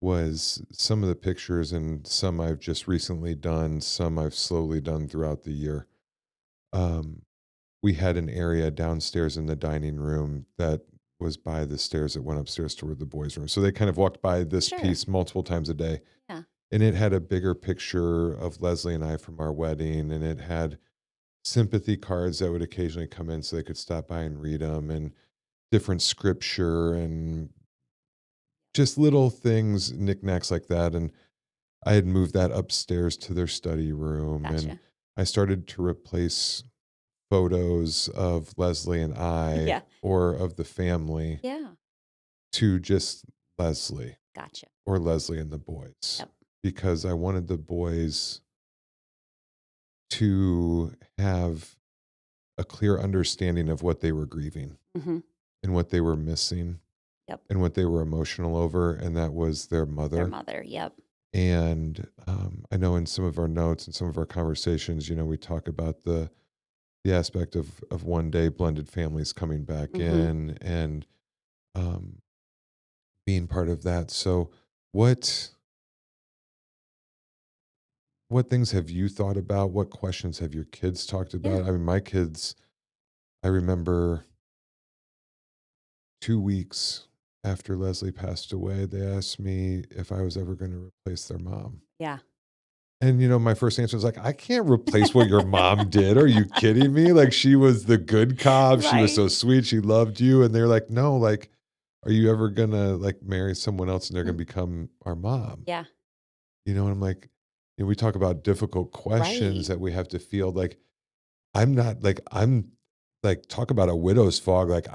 [SPEAKER 1] was some of the pictures, and some I've just recently done, some I've slowly done throughout the year. Um, we had an area downstairs in the dining room that was by the stairs that went upstairs toward the boys' room. So they kind of walked by this
[SPEAKER 2] Sure.
[SPEAKER 1] piece multiple times a day.
[SPEAKER 2] Yeah.
[SPEAKER 1] And it had a bigger picture of Leslie and I from our wedding. And it had sympathy cards that would occasionally come in so they could stop by and read them, and different scripture and just little things, knickknacks like that. And I had moved that upstairs to their study room. And
[SPEAKER 2] Gotcha.
[SPEAKER 1] I started to replace photos of Leslie and I
[SPEAKER 2] Yeah.
[SPEAKER 1] or of the family
[SPEAKER 2] Yeah.
[SPEAKER 1] to just Leslie
[SPEAKER 2] Gotcha.
[SPEAKER 1] or Leslie and the boys,
[SPEAKER 2] Yep.
[SPEAKER 1] because I wanted the boys to have a clear understanding of what they were grieving
[SPEAKER 2] Hmm.
[SPEAKER 1] and what they were missing
[SPEAKER 2] Yep.
[SPEAKER 1] and what they were emotional over, and that was their
[SPEAKER 2] Their
[SPEAKER 1] mother.
[SPEAKER 2] mother. Yep.
[SPEAKER 1] And I know in some of our notes and some of our conversations, we talk about the aspect of one day blended families coming back
[SPEAKER 2] Hmm.
[SPEAKER 1] in, and um, being part of that. So, what what things have you thought about? What questions have your kids talked
[SPEAKER 2] Yeah.
[SPEAKER 1] about? I mean, my kids, I remember 2 weeks after Leslie passed away, they asked me if I was ever going to replace their mom.
[SPEAKER 2] Yeah.
[SPEAKER 1] And my first answer was like, I can't replace what your mom did. Are you kidding me? Like, she was the good cop. She was
[SPEAKER 2] Right.
[SPEAKER 1] so sweet. She loved you. And they're like, no, like, are you ever gonna like marry someone else and they're gonna
[SPEAKER 2] Mm.
[SPEAKER 1] become our mom?
[SPEAKER 2] Yeah.
[SPEAKER 1] And I'm like, we talk about difficult questions
[SPEAKER 2] Right.
[SPEAKER 1] that we have to feel like I'm like, talk about a widow's fog. Like,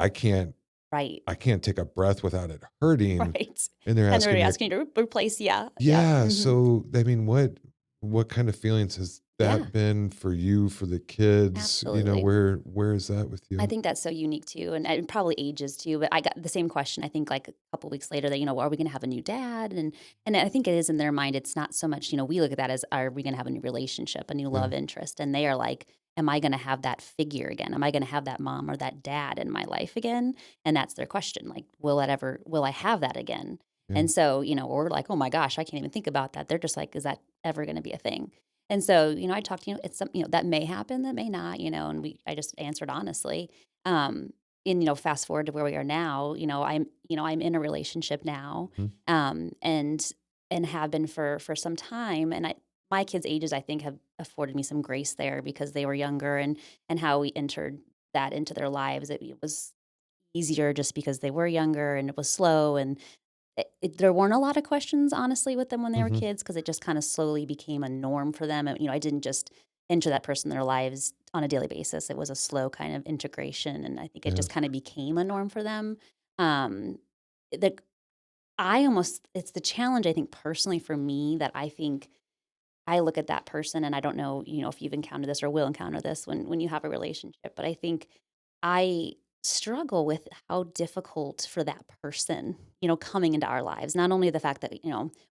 [SPEAKER 2] Right.
[SPEAKER 1] I can't take a breath without it hurting.
[SPEAKER 2] Right.
[SPEAKER 1] And they're
[SPEAKER 2] And they're
[SPEAKER 1] asking me,
[SPEAKER 2] asking you to replace, yeah, yeah,
[SPEAKER 1] yeah.
[SPEAKER 2] mhm,
[SPEAKER 1] So, I mean, what kind of feelings has
[SPEAKER 2] yeah,
[SPEAKER 1] that been for you, for the kids?
[SPEAKER 2] absolutely.
[SPEAKER 1] Where is that with
[SPEAKER 2] I
[SPEAKER 1] you?
[SPEAKER 2] think that's so unique too, and it probably ages too, but I got the same question, I think, like, a couple weeks later that, "Are we gonna have a new dad?" And I think it is in their mind, it's not so much, we look at that as, "Are we gonna have a new relationship, a new
[SPEAKER 1] Yeah.
[SPEAKER 2] love interest?" And they are like, "Am I gonna have that figure again? Am I gonna have that mom or that dad in my life again?" And that's their question, like, will I have that again?
[SPEAKER 1] Yeah.
[SPEAKER 2] And so, we're like, "Oh my gosh, I can't even think about that." They're just like, "Is that ever gonna be a thing?" And so, I talked, it's some, that may happen, that may not, and I just answered honestly. Um, and, fast forward to where we are now, I'm in a relationship now,
[SPEAKER 1] Mhm.
[SPEAKER 2] and have been for some time. And my kids' ages, I think, have afforded me some grace there because they were younger, and how we entered that into their lives. It was easier just because they were younger and it was slow, and there weren't a lot of questions, honestly, with them when they were
[SPEAKER 1] Mhm.
[SPEAKER 2] kids, because it just kind of slowly became a norm for them. And, I didn't just enter that person in their lives on a daily basis. It was a slow kind of integration, and I think it
[SPEAKER 1] Yeah.
[SPEAKER 2] just kind of became a norm for them. Um, the I almost it's the challenge, I think, personally for me, that I think I look at that person, and I don't know, if you've encountered this or will encounter this when you have a relationship, but I think I struggle with how difficult for that person, coming into our lives. Not only the fact that,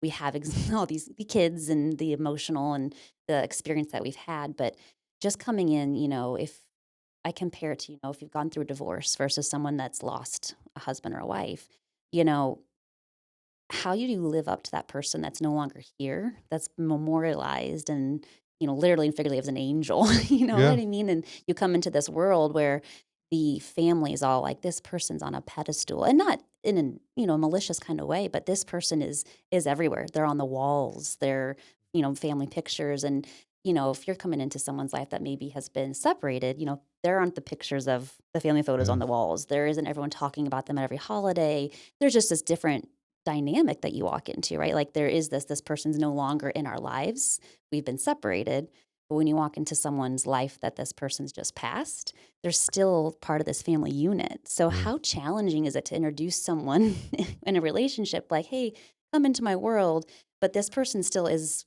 [SPEAKER 2] we have all these the kids and the emotional and the experience that we've had, but just coming in, if I compare it to, if you've gone through a divorce versus someone that's lost a husband or a wife, you know, how do you live up to that person that's no longer here, that's memorialized and, literally and figuratively as an angel, you know
[SPEAKER 1] Yeah.
[SPEAKER 2] what I mean? And you come into this world where the family is all like, this person's on a pedestal and not in an, malicious kind of way, but this person is everywhere. They're on the walls, they're, family pictures. And, if you're coming into someone's life that maybe has been separated, there aren't the pictures of the family photos
[SPEAKER 1] Yeah.
[SPEAKER 2] on the walls. There isn't everyone talking about them at every holiday. There's just this different dynamic that you walk into, right? Like there is this person's no longer in our lives. We've been separated. But when you walk into someone's life that this person's just passed, they're still part of this family unit. So
[SPEAKER 1] Yeah.
[SPEAKER 2] how challenging is it to introduce someone in a relationship like, hey, come into my world, but this person still is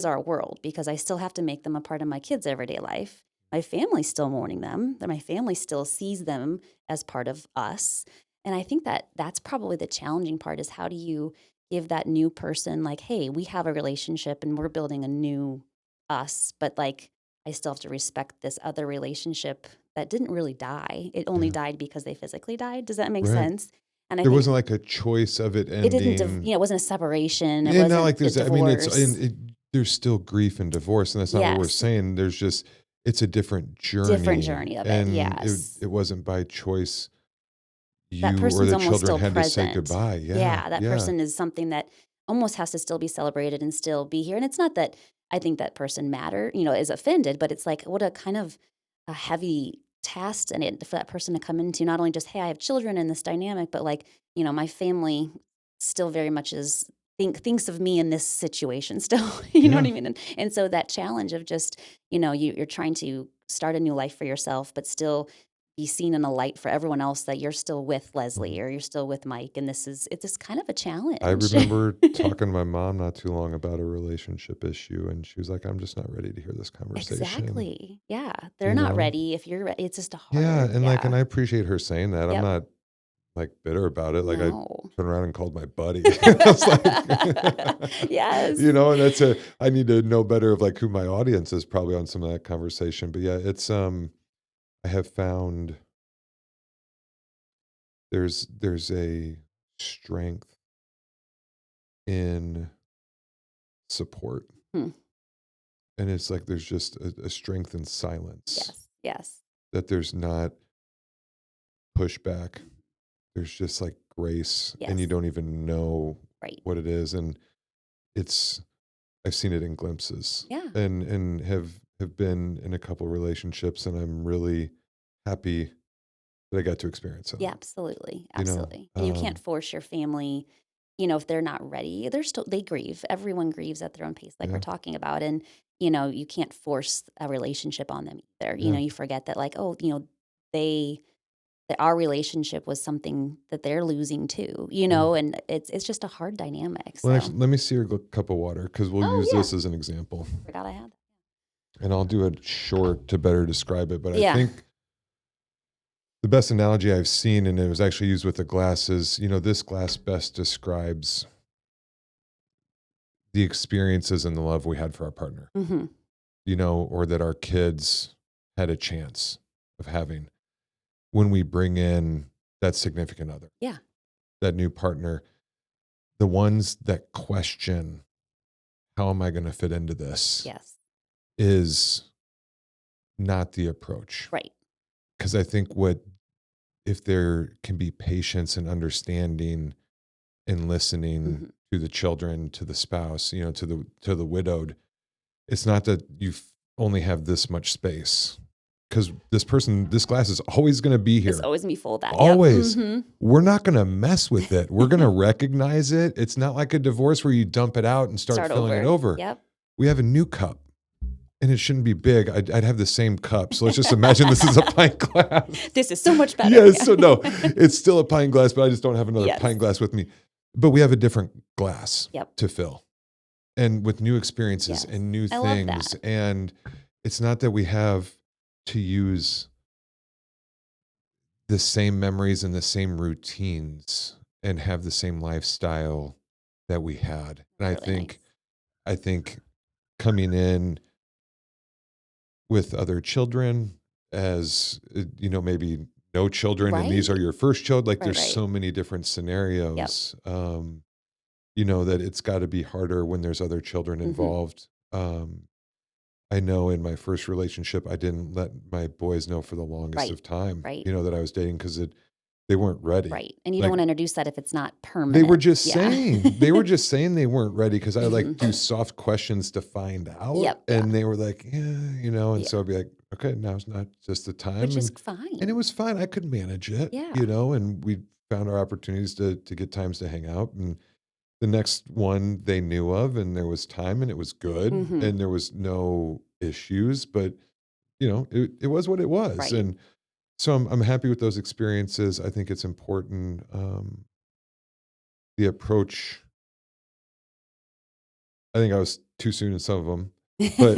[SPEAKER 2] our world because I still have to make them a part of my kids' everyday life. My family's still mourning them. That my family still sees them as part of us. And I think that that's probably the challenging part is how do you give that new person like, hey, we have a relationship and we're building a new us, but like I still have to respect this other relationship that didn't really die. It only
[SPEAKER 1] Yeah.
[SPEAKER 2] died because they physically died. Does that make
[SPEAKER 1] Right.
[SPEAKER 2] sense? And I
[SPEAKER 1] There
[SPEAKER 2] think
[SPEAKER 1] wasn't like a choice of it
[SPEAKER 2] it didn't,
[SPEAKER 1] ending.
[SPEAKER 2] it wasn't a separation. It
[SPEAKER 1] And not
[SPEAKER 2] wasn't
[SPEAKER 1] like
[SPEAKER 2] a
[SPEAKER 1] there's, I mean,
[SPEAKER 2] divorce.
[SPEAKER 1] there's still grief and divorce, and that's not what we're
[SPEAKER 2] Yes.
[SPEAKER 1] saying. There's just, it's a different
[SPEAKER 2] Different
[SPEAKER 1] journey,
[SPEAKER 2] journey of it.
[SPEAKER 1] and
[SPEAKER 2] Yes.
[SPEAKER 1] it wasn't by choice.
[SPEAKER 2] That
[SPEAKER 1] You or
[SPEAKER 2] person's
[SPEAKER 1] the
[SPEAKER 2] almost
[SPEAKER 1] children
[SPEAKER 2] still
[SPEAKER 1] had to say
[SPEAKER 2] present.
[SPEAKER 1] goodbye. Yeah.
[SPEAKER 2] Yeah, that
[SPEAKER 1] Yeah.
[SPEAKER 2] person is something that almost has to still be celebrated and still be here. And it's not that I think that person is offended, but it's like what a kind of a heavy task and it for that person to come into not only just, hey, I have children in this dynamic, but like, my family still very much is thinks of me in this situation still. You know what
[SPEAKER 1] Yeah.
[SPEAKER 2] I mean? And so that challenge of just, you're trying to start a new life for yourself, but still be seen in a light for everyone else that you're still with
[SPEAKER 1] Mhm.
[SPEAKER 2] Leslie or you're still with Mike, and it's just kind of a
[SPEAKER 1] I
[SPEAKER 2] challenge.
[SPEAKER 1] remember talking to my mom not too long about a relationship issue, and she was like, "I'm just not ready to hear this conversation."
[SPEAKER 2] Exactly. Yeah, they're
[SPEAKER 1] You
[SPEAKER 2] not
[SPEAKER 1] know?
[SPEAKER 2] ready. If you're ready, it's just a
[SPEAKER 1] Yeah,
[SPEAKER 2] hard.
[SPEAKER 1] and
[SPEAKER 2] Yeah.
[SPEAKER 1] I appreciate her saying that. I'm
[SPEAKER 2] Yep.
[SPEAKER 1] not like bitter about it. Like I
[SPEAKER 2] No.
[SPEAKER 1] turned around and called my buddy. I was like,
[SPEAKER 2] Yes.
[SPEAKER 1] you know, and I need to know better of like who my audience is probably on some of that conversation. But yeah, it's I have found there's a strength in support.
[SPEAKER 2] Hmm.
[SPEAKER 1] And it's like there's just a strength in silence
[SPEAKER 2] Yes. Yes.
[SPEAKER 1] that there's not pushback. There's just like grace, and you
[SPEAKER 2] Yes.
[SPEAKER 1] don't even know
[SPEAKER 2] Right.
[SPEAKER 1] what it is. And it's I've seen it in glimpses,
[SPEAKER 2] Yeah.
[SPEAKER 1] and have been in a couple relationships, and I'm really happy that I got to experience them.
[SPEAKER 2] Yeah, absolutely,
[SPEAKER 1] You know,
[SPEAKER 2] absolutely. And you can't force your family, if they're not ready. They grieve. Everyone grieves at their own pace, like we're
[SPEAKER 1] yeah,
[SPEAKER 2] talking about. And you can't force a relationship on them either.
[SPEAKER 1] yeah,
[SPEAKER 2] You forget that, like, oh, they that our relationship was something that they're losing too.
[SPEAKER 1] yeah.
[SPEAKER 2] And it's just a hard dynamic.
[SPEAKER 1] Well,
[SPEAKER 2] So,
[SPEAKER 1] actually, let me see your cup of water because we'll
[SPEAKER 2] oh
[SPEAKER 1] use
[SPEAKER 2] yeah,
[SPEAKER 1] this as an example,
[SPEAKER 2] forgot I had.
[SPEAKER 1] and I'll do it short to better describe it. But I
[SPEAKER 2] Yeah.
[SPEAKER 1] think the best analogy I've seen, and it was actually used with a glass, is this glass best describes the experiences and the love we had for our partner,
[SPEAKER 2] Hmm.
[SPEAKER 1] or that our kids had a chance of having when we bring in that significant other,
[SPEAKER 2] Yeah.
[SPEAKER 1] that new partner, the ones that question, how am I going to fit into this,
[SPEAKER 2] Yes.
[SPEAKER 1] is not the approach.
[SPEAKER 2] Right.
[SPEAKER 1] Because I think if there can be patience and understanding and listening
[SPEAKER 2] Hmm.
[SPEAKER 1] to the children, to the spouse, to the widowed, it's not that only have this much space because this glass is always going to be
[SPEAKER 2] It's
[SPEAKER 1] here.
[SPEAKER 2] always gonna be full of that. Yep.
[SPEAKER 1] Always.
[SPEAKER 2] Hmm.
[SPEAKER 1] We're not going to mess with it. We're going to recognize it. It's not like a divorce where you dump it out and start
[SPEAKER 2] Start
[SPEAKER 1] filling it
[SPEAKER 2] over.
[SPEAKER 1] over.
[SPEAKER 2] Yep.
[SPEAKER 1] We have a new cup. And it shouldn't be big. I'd have the same cup. So let's just imagine this is a pint glass.
[SPEAKER 2] This is so much better.
[SPEAKER 1] Yes.
[SPEAKER 2] Yeah.
[SPEAKER 1] So no, it's still a pint glass, but I just don't have another
[SPEAKER 2] Yes.
[SPEAKER 1] pint glass with me. But we have a different glass
[SPEAKER 2] Yep.
[SPEAKER 1] to fill, and with new experiences
[SPEAKER 2] Yes.
[SPEAKER 1] and new
[SPEAKER 2] I love
[SPEAKER 1] things.
[SPEAKER 2] that.
[SPEAKER 1] And it's not that we have to use the same memories and the same routines and have the same lifestyle that we had. And
[SPEAKER 2] Really nice.
[SPEAKER 1] I think coming in with other children as maybe no children and these
[SPEAKER 2] Right.
[SPEAKER 1] are your first child, like
[SPEAKER 2] Right,
[SPEAKER 1] there's
[SPEAKER 2] right.
[SPEAKER 1] so many different
[SPEAKER 2] Yep.
[SPEAKER 1] scenarios, that it's got to be harder when there's other children
[SPEAKER 2] Mhm.
[SPEAKER 1] involved. I know in my first relationship, I didn't let my boys know for the longest
[SPEAKER 2] Right.
[SPEAKER 1] of time,
[SPEAKER 2] Right.
[SPEAKER 1] that I was dating because they weren't ready.
[SPEAKER 2] Right. And you don't
[SPEAKER 1] Like
[SPEAKER 2] wanna introduce that if it's not
[SPEAKER 1] they were
[SPEAKER 2] permanent.
[SPEAKER 1] just
[SPEAKER 2] Yeah.
[SPEAKER 1] saying, they weren't ready because I like do
[SPEAKER 2] Mhm.
[SPEAKER 1] soft questions to find out,
[SPEAKER 2] Yep. Yeah.
[SPEAKER 1] and they were like, yeah, and so
[SPEAKER 2] Yeah.
[SPEAKER 1] I'd be like, okay, now's not just the time,
[SPEAKER 2] Which is
[SPEAKER 1] and it
[SPEAKER 2] fine.
[SPEAKER 1] was fine. I could manage it,
[SPEAKER 2] Yeah.
[SPEAKER 1] and we found our opportunities to get times to hang out, and the next one they knew of, and there was time, and it was good,
[SPEAKER 2] Mhm.
[SPEAKER 1] and there was no issues, but it was what it was,
[SPEAKER 2] Right.
[SPEAKER 1] and so I'm happy with those experiences. I think it's important. The approach, I think I was too soon in some of them, but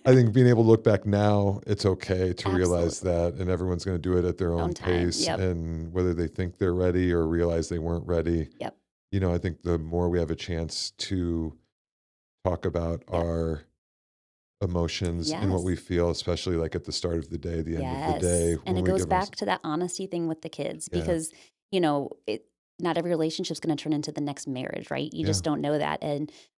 [SPEAKER 1] I think being able to look back now, it's okay to realize
[SPEAKER 2] Absolutely.
[SPEAKER 1] that, and everyone's going to do it at their
[SPEAKER 2] Own
[SPEAKER 1] own
[SPEAKER 2] time.
[SPEAKER 1] pace,
[SPEAKER 2] Yep.
[SPEAKER 1] and whether they think they're ready or realize they weren't ready.
[SPEAKER 2] Yep.
[SPEAKER 1] I think the more we have a chance to talk about
[SPEAKER 2] Yep.
[SPEAKER 1] our emotions and what
[SPEAKER 2] Yes.
[SPEAKER 1] we feel, especially like at the start of the day, the end of the day,
[SPEAKER 2] Yes. And
[SPEAKER 1] when
[SPEAKER 2] it
[SPEAKER 1] we
[SPEAKER 2] goes
[SPEAKER 1] give us,
[SPEAKER 2] back to that honesty thing with the kids
[SPEAKER 1] yeah,
[SPEAKER 2] because, it not every relationship's going to turn into the next marriage, right? You
[SPEAKER 1] yeah,
[SPEAKER 2] just don't know that.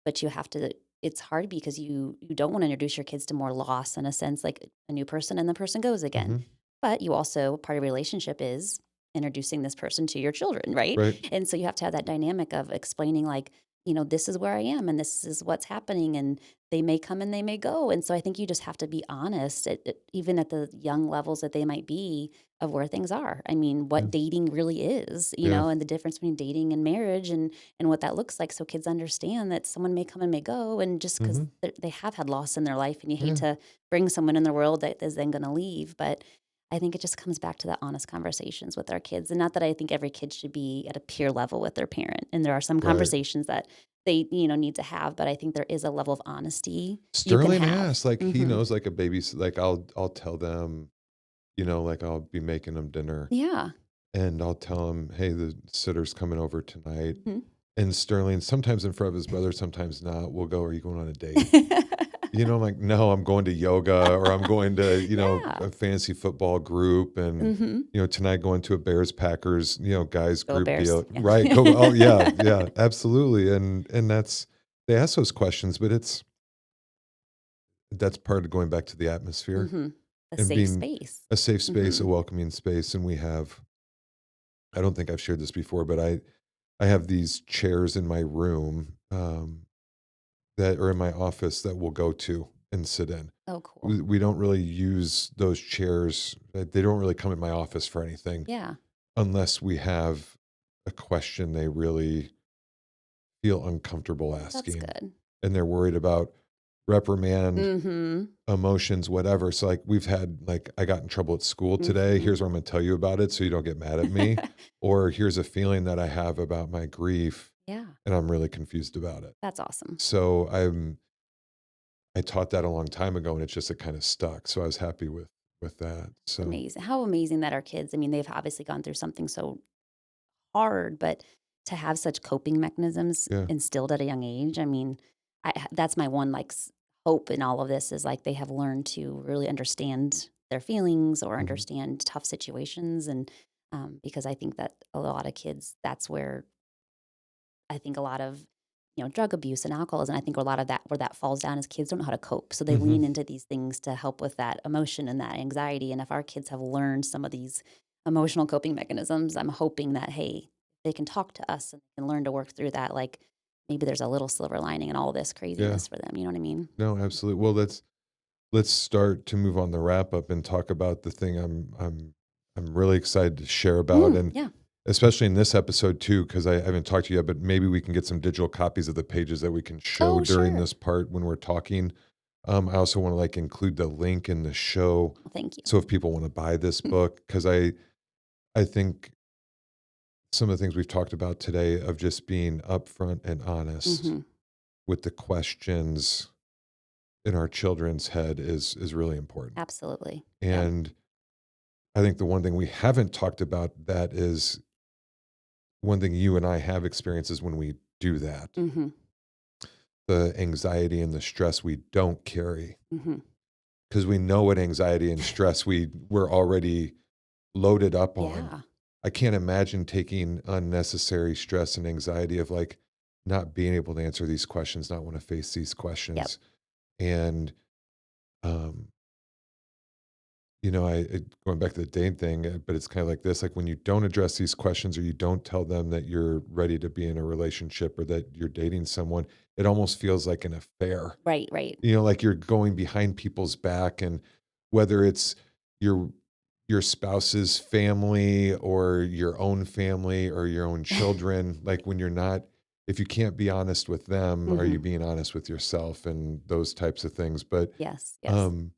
[SPEAKER 2] But you have to, it's hard because you don't want to introduce your kids to more loss in a sense, like a new person and the person goes again.
[SPEAKER 1] hmm,
[SPEAKER 2] But you also, part of a relationship is introducing this person to your children, right?
[SPEAKER 1] right,
[SPEAKER 2] And so you have to have that dynamic of explaining, like, this is where I am and this is what's happening. And they may come and they may go. And so I think you just have to be honest, even at the young levels that they might be, of where things are. I mean,
[SPEAKER 1] yeah,
[SPEAKER 2] what dating really is,
[SPEAKER 1] yeah,
[SPEAKER 2] and the difference between dating and marriage and what that looks like. So kids understand that someone may come and may go. And just because
[SPEAKER 1] hmm,
[SPEAKER 2] they have had loss in their life and you hate
[SPEAKER 1] yeah,
[SPEAKER 2] to bring someone in their world that is then going to leave. But I think it just comes back to the honest conversations with our kids. And not that I think every kid should be at a peer level with their parent. And there are some
[SPEAKER 1] right.
[SPEAKER 2] conversations that they, need to have, but I think there is a level of honesty you can
[SPEAKER 1] Sterling
[SPEAKER 2] have.
[SPEAKER 1] asked, like he
[SPEAKER 2] Mhm.
[SPEAKER 1] knows, like a baby, like I'll tell them, like I'll be making them dinner.
[SPEAKER 2] Yeah.
[SPEAKER 1] And I'll tell him, "Hey, the sitter's coming over tonight."
[SPEAKER 2] Mhm.
[SPEAKER 1] And Sterling, sometimes in front of his brother, sometimes not, will go, "Are you going on a date?" I'm like, "No, I'm going to yoga or I'm going to,
[SPEAKER 2] Yeah.
[SPEAKER 1] a fantasy football group and,
[SPEAKER 2] Mhm.
[SPEAKER 1] tonight going to a Bears Packers, guys
[SPEAKER 2] Go
[SPEAKER 1] group
[SPEAKER 2] Bears.
[SPEAKER 1] deal." Right. Go, oh
[SPEAKER 2] Yeah.
[SPEAKER 1] yeah, yeah, absolutely. And they ask those questions, but that's part of going back to the atmosphere
[SPEAKER 2] Mhm. A
[SPEAKER 1] and
[SPEAKER 2] safe
[SPEAKER 1] being
[SPEAKER 2] space.
[SPEAKER 1] a safe space, a
[SPEAKER 2] Mhm.
[SPEAKER 1] welcoming space. And I don't think I've shared this before, but I have these chairs in my room, that are in my office that we'll go to and sit in.
[SPEAKER 2] Oh, cool.
[SPEAKER 1] We don't really use those chairs. They don't really come in my office for anything
[SPEAKER 2] Yeah.
[SPEAKER 1] unless we have a question they really feel uncomfortable
[SPEAKER 2] That's
[SPEAKER 1] asking,
[SPEAKER 2] good.
[SPEAKER 1] and they're worried about reprimand,
[SPEAKER 2] Mhm.
[SPEAKER 1] emotions, whatever. So like we've had like I got in trouble at school today.
[SPEAKER 2] Mhm.
[SPEAKER 1] Here's what I'm going to tell you about it so you don't get mad at me. Or here's a feeling that I have about my grief
[SPEAKER 2] Yeah.
[SPEAKER 1] and I'm really confused about it.
[SPEAKER 2] That's awesome.
[SPEAKER 1] So I taught that a long time ago and it's just it kind of stuck. So I was happy with that.
[SPEAKER 2] It's
[SPEAKER 1] So
[SPEAKER 2] amazing. How amazing that our kids, I mean, they've obviously gone through something so hard, but to have such coping mechanisms
[SPEAKER 1] yeah.
[SPEAKER 2] instilled at a young age, I mean, that's my one hope in all of this is like they have learned to really understand their feelings or
[SPEAKER 1] Mhm.
[SPEAKER 2] understand tough situations, and because I think that a lot of kids, that's where I think a lot of drug abuse and alcoholism. I think a lot of that where that falls down is kids don't know how to cope, so they
[SPEAKER 1] Mhm.
[SPEAKER 2] lean into these things to help with that emotion and that anxiety. And if our kids have learned some of these emotional coping mechanisms, I'm hoping that hey, they can talk to us and can learn to work through that. Like maybe there's a little silver lining in all this
[SPEAKER 1] Yeah.
[SPEAKER 2] craziness for them. You know what I mean?
[SPEAKER 1] No, absolutely. Well, let's start to move on the wrap up and talk about the thing I'm really excited to share about, and
[SPEAKER 2] Yeah.
[SPEAKER 1] especially in this episode too, because I haven't talked to you yet, but maybe we can get some digital copies of the pages that we can show
[SPEAKER 2] Oh,
[SPEAKER 1] during
[SPEAKER 2] sure.
[SPEAKER 1] this part when we're talking. I also want to like include the link in the show,
[SPEAKER 2] Well, thank
[SPEAKER 1] so if people want to buy this
[SPEAKER 2] you.
[SPEAKER 1] book, because I think some of the things we've talked about today of just being upfront and honest
[SPEAKER 2] Hmm.
[SPEAKER 1] with the questions in our children's head is really important.
[SPEAKER 2] Absolutely. Yep.
[SPEAKER 1] And I think the one thing we haven't talked about that is one thing you and I have experienced is when we do that,
[SPEAKER 2] Mm-hmm.
[SPEAKER 1] the anxiety and the stress we don't carry
[SPEAKER 2] Mm-hmm.
[SPEAKER 1] because we know what anxiety and stress we're already loaded up on.
[SPEAKER 2] Yeah.
[SPEAKER 1] I can't imagine taking unnecessary stress and anxiety of like not being able to answer these questions, not want to face these
[SPEAKER 2] Yep.
[SPEAKER 1] questions. And, um, going back to the dating thing, but it's kind of like this, like when you don't address these questions or you don't tell them that you're ready to be in a relationship or that you're dating someone, it almost feels like an affair.
[SPEAKER 2] Right. Right.
[SPEAKER 1] Like you're going behind people's back, and whether it's your your spouse's family or your own family or your own children, like when you're not, if you can't be honest with them, are
[SPEAKER 2] Mm-hmm.
[SPEAKER 1] you being honest with yourself and those types of things? But
[SPEAKER 2] Yes. Yes.
[SPEAKER 1] um,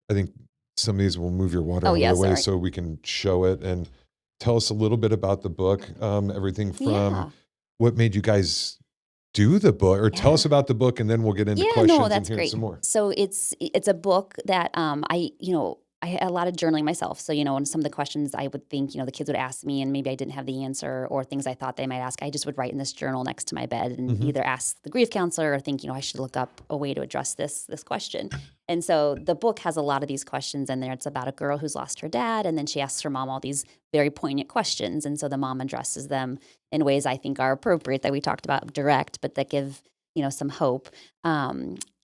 [SPEAKER 1] I think some of these will move your water
[SPEAKER 2] Oh,
[SPEAKER 1] out of
[SPEAKER 2] yeah.
[SPEAKER 1] the way
[SPEAKER 2] Sorry.
[SPEAKER 1] so we can show it and tell us a little bit about the book. Everything from
[SPEAKER 2] Yeah.
[SPEAKER 1] what made you guys do the book, or tell us
[SPEAKER 2] Yeah.
[SPEAKER 1] about the book, and then we'll get into
[SPEAKER 2] Yeah, no,
[SPEAKER 1] questions and
[SPEAKER 2] that's
[SPEAKER 1] hearing
[SPEAKER 2] great.
[SPEAKER 1] some more.
[SPEAKER 2] So it's a book that I had a lot of journaling myself. So, and some of the questions I would think, the kids would ask me and maybe I didn't have the answer or things I thought they might ask, I just would write in this journal next to my bed and
[SPEAKER 1] Hmm.
[SPEAKER 2] either ask the grief counselor or think, I should look up a way to address this question. And so the book has a lot of these questions in there. It's about a girl who's lost her dad and then she asks her mom all these very poignant questions. And so the mom addresses them in ways I think are appropriate that we talked about direct, but that give, some hope.